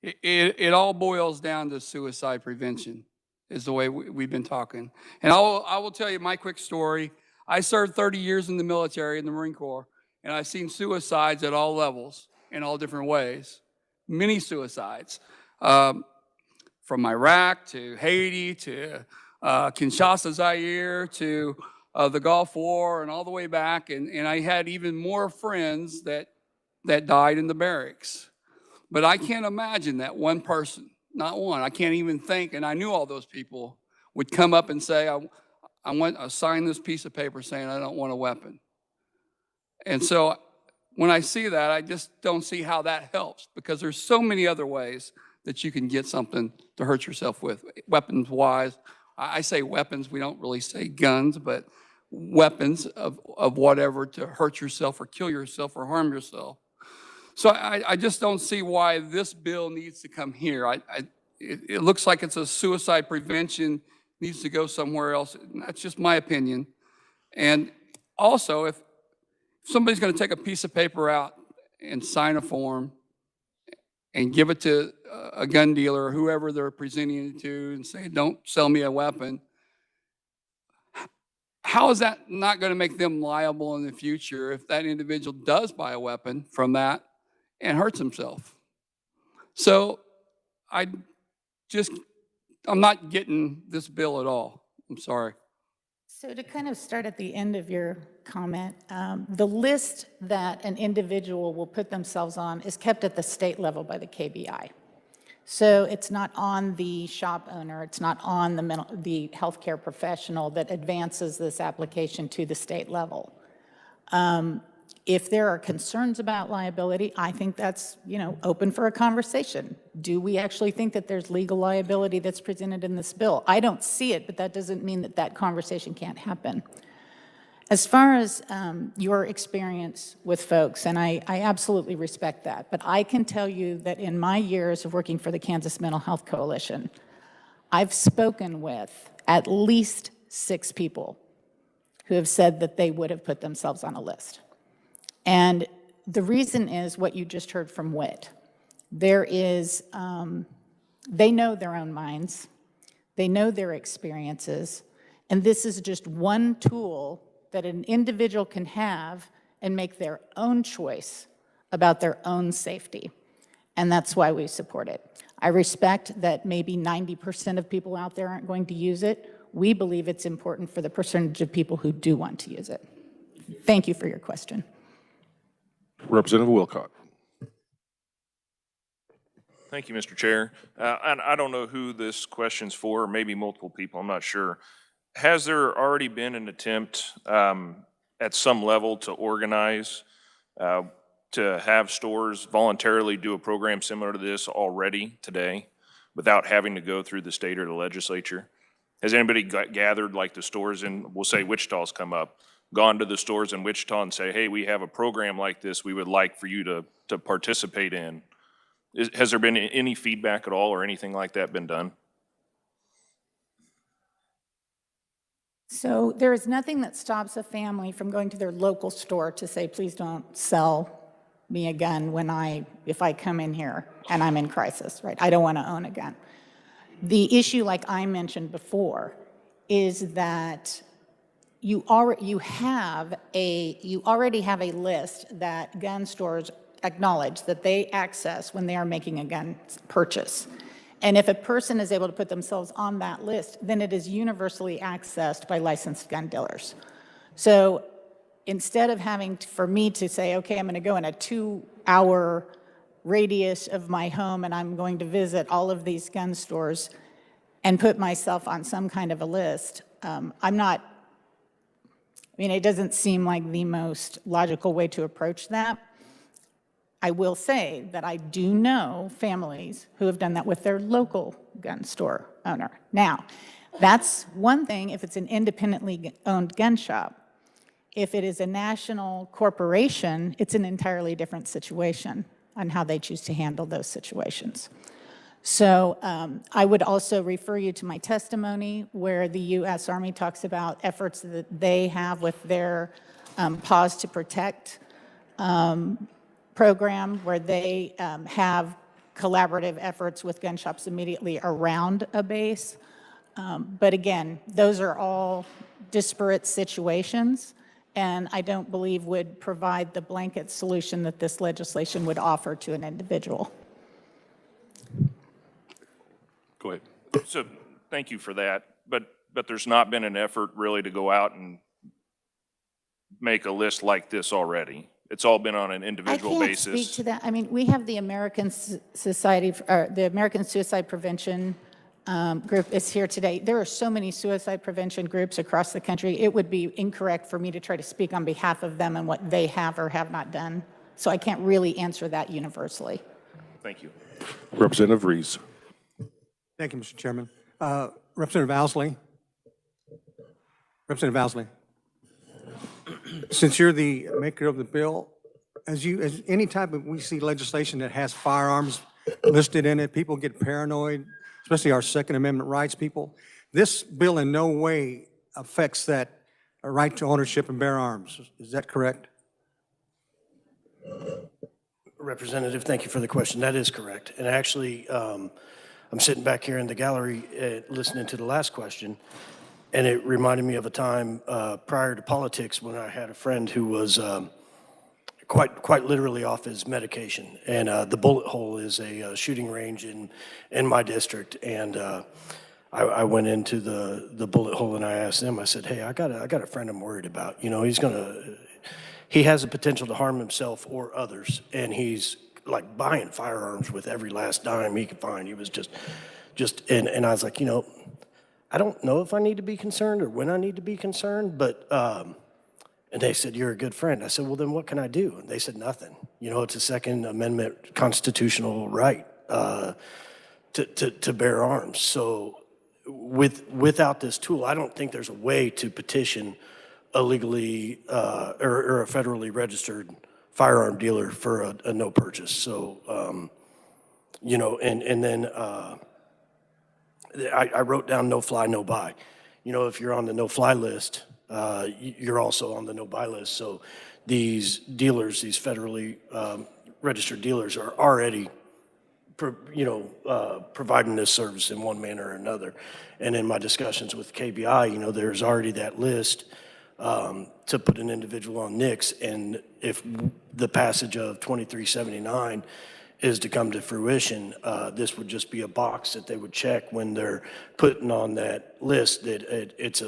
Speaker 7: it all boils down to suicide prevention is the way we've been talking. And I will tell you my quick story. I served 30 years in the military, in the Marine Corps, and I've seen suicides at all levels in all different ways. Many suicides, from Iraq to Haiti to Kinshasa, Zaire to the Gulf War and all the way back. And I had even more friends that died in the barracks. But I can't imagine that one person, not one, I can't even think, and I knew all those people, would come up and say, I sign this piece of paper saying I don't want a weapon. And so when I see that, I just don't see how that helps, because there's so many other ways that you can get something to hurt yourself with, weapons-wise. I say weapons, we don't really say guns, but weapons of whatever to hurt yourself or kill yourself or harm yourself. So I just don't see why this bill needs to come here. It looks like it's a suicide prevention, needs to go somewhere else. That's just my opinion. And also, if somebody's going to take a piece of paper out and sign a form and give it to a gun dealer or whoever they're presenting it to and say, don't sell me a weapon, how is that not going to make them liable in the future if that individual does buy a weapon from that and hurts himself? So I'm not getting this bill at all. I'm sorry.
Speaker 22: So to kind of start at the end of your comment, the list that an individual will put themselves on is kept at the state level by the KBI. So it's not on the shop owner, it's not on the healthcare professional that advances this application to the state level. If there are concerns about liability, I think that's, open for a conversation. Do we actually think that there's legal liability that's presented in this bill? I don't see it, but that doesn't mean that that conversation can't happen. As far as your experience with folks, and I absolutely respect that, but I can tell you that in my years of working for the Kansas Mental Health Coalition, I've spoken with at least 6 people who have said that they would have put themselves on a list. And the reason is what you just heard from Whit. There is, they know their own minds, they know their experiences, and this is just one tool that an individual can have and make their own choice about their own safety. And that's why we support it. I respect that maybe 90% of people out there aren't going to use it. We believe it's important for the percentage of people who do want to use it. Thank you for your question.
Speaker 1: Representative Wilcott.
Speaker 11: Thank you, Mr. Chair. And I don't know who this question's for, or maybe multiple people, I'm not sure. Has there already been an attempt at some level to organize, to have stores voluntarily do a program similar to this already today without having to go through the state or the legislature? Has anybody gathered, like the stores in, we'll say Wichita's come up, gone to the stores in Wichita and say, hey, we have a program like this we would like for you to participate in? Has there been any feedback at all or anything like that been done?
Speaker 22: So there is nothing that stops a family from going to their local store to say, please don't sell me a gun if I come in here and I'm in crisis, right? I don't want to own a gun. The issue, like I mentioned before, is that you already have a list that gun stores acknowledge that they access when they are making a gun purchase. And if a person is able to put themselves on that list, then it is universally accessed by licensed gun dealers. So instead of having for me to say, okay, I'm going to go in a 2-hour radius of my home and I'm going to visit all of these gun stores and put myself on some kind of a list, it doesn't seem like the most logical way to approach that. I will say that I do know families who have done that with their local gun store owner. Now, that's one thing if it's an independently owned gun shop. If it is a national corporation, it's an entirely different situation on how they choose to handle those situations. So I would also refer you to my testimony where the U.S. Army talks about efforts that they have with their Pause to Protect program, where they have collaborative efforts with gun shops immediately around a base. But again, those are all disparate situations, and I don't believe would provide the blanket solution that this legislation would offer to an individual.
Speaker 1: Go ahead.
Speaker 11: So thank you for that. But there's not been an effort really to go out and make a list like this already. It's all been on an individual basis.
Speaker 22: I can't speak to that. I mean, we have the American Society, or the American Suicide Prevention group is here today. There are so many suicide prevention groups across the country. It would be incorrect for me to try to speak on behalf of them and what they have or have not done. So I can't really answer that universally.
Speaker 11: Thank you.
Speaker 1: Representative Rees.
Speaker 12: Thank you, Mr. Chairman. Representative Owsley. Representative Owsley. Since you're the maker of the bill, as any type of, we see legislation that has firearms listed in it, people get paranoid, especially our Second Amendment rights people. This bill in no way affects that right to ownership and bear arms. Is that correct?
Speaker 19: Representative, thank you for the question. That is correct. And actually, I'm sitting back here in the gallery listening to the last question, and it reminded me of a time prior to politics when I had a friend who was quite literally off his medication. And the Bullet Hole is a shooting range in my district. And I went into the Bullet Hole and I asked them, I said, hey, I got a friend I'm worried about. You know, he has the potential to harm himself or others. And he's like buying firearms with every last dime he could find. He was and I was like, you know, I don't know if I need to be concerned or when I need to be concerned, but, and they said, you're a good friend. I said, well, then what can I do? And they said, nothing. You know, it's a Second Amendment constitutional right to bear arms. So without this tool, I don't think there's a way to petition a legally or a federally registered firearm dealer for a no purchase. So, you know, and then I wrote down no fly, no buy. You know, if you're on the no fly list, you're also on the no buy list. So these dealers, these federally registered dealers are already, providing this service in one manner or another. And in my discussions with KBI, you know, there's already that list to put an individual on NICS. And if the passage of 2379 is to come to fruition, this would just be a box that they would check when they're putting on that list that it's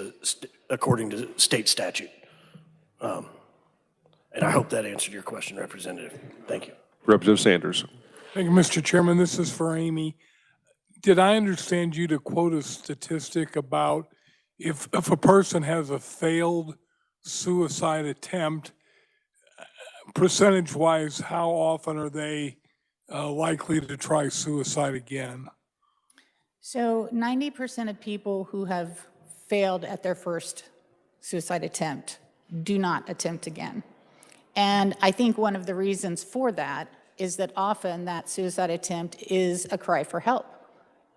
Speaker 19: according to state statute. And I hope that answered your question, Representative. Thank you.
Speaker 1: Representative Sanders.
Speaker 8: Thank you, Mr. Chairman. This is for Amy. Did I understand you to quote a statistic about if a person has a failed suicide attempt, percentage-wise, how often are they likely to try suicide again?
Speaker 22: So 90% of people who have failed at their first suicide attempt do not attempt again. And I think one of the reasons for that is that often that suicide attempt is a cry for help.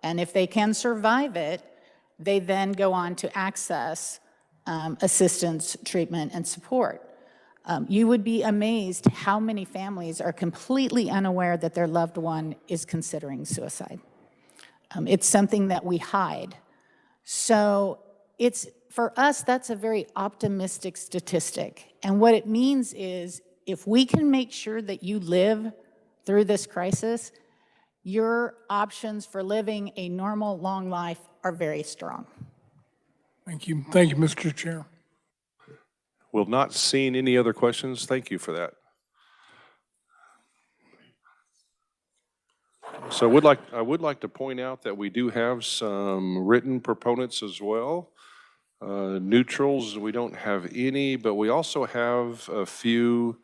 Speaker 22: And if they can survive it, they then go on to access assistance, treatment, and support. You would be amazed how many families are completely unaware that their loved one is considering suicide. It's something that we hide. So for us, that's a very optimistic statistic. And what it means is if we can make sure that you live through this crisis, your options for living a normal, long life are very strong.
Speaker 8: Thank you. Thank you, Mr. Chair.
Speaker 1: Will not seeing any other questions. Thank you for that. So I would like to point out that we do have some written proponents as well. Neutrals, we don't have any, but we also have a few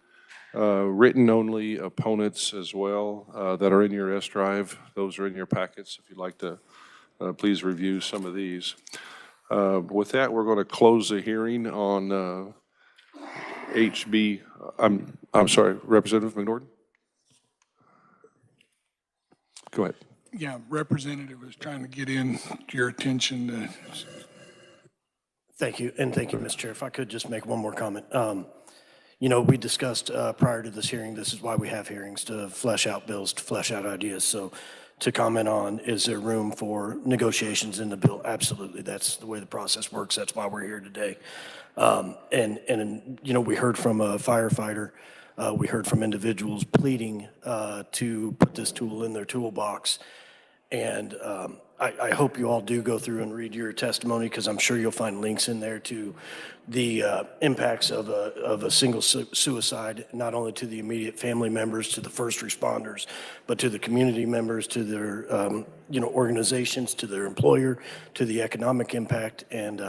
Speaker 1: written-only opponents as well that are in your S drive. Those are in your packets if you'd like to please review some of these. With that, we're going to close the hearing on HB. I'm sorry, Representative McNorton? Go ahead.
Speaker 18: Yeah, Representative was trying to get in to your attention to.
Speaker 19: Thank you, and thank you, Mr. Chair. If I could just make one more comment. You know, we discussed prior to this hearing, this is why we have hearings, to flesh out bills, to flesh out ideas. So to comment on, is there room for negotiations in the bill? Absolutely. That's the way the process works. That's why we're here today. And you know, we heard from a firefighter. We heard from individuals pleading to put this tool in their toolbox. And I hope you all do go through and read your testimony, because I'm sure you'll find links in there to the impacts of a single suicide, not only to the immediate family members, to the first responders, but to the community members, to their you know, organizations, to their employer, to the economic impact. And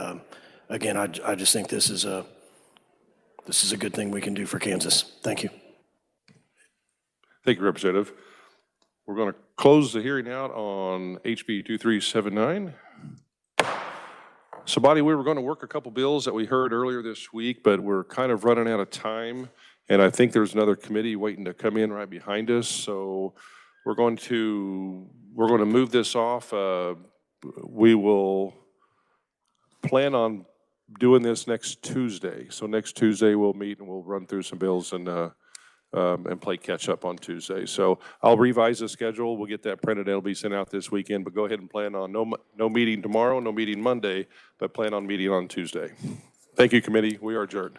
Speaker 19: again, I just think this is a good thing we can do for Kansas. Thank you.
Speaker 1: Thank you, Representative. We're going to close the hearing out on HB 2379. So, body, we were going to work a couple bills that we heard earlier this week, but we're kind of running out of time. And I think there's another committee waiting to come in right behind us. So we're going to move this off. We will plan on doing this next Tuesday. So next Tuesday we'll meet and we'll run through some bills and play catch up on Tuesday. So I'll revise the schedule. We'll get that printed. It'll be sent out this weekend, but go ahead and plan on no meeting tomorrow, no meeting Monday, but plan on meeting on Tuesday. Thank you, committee. We are adjourned.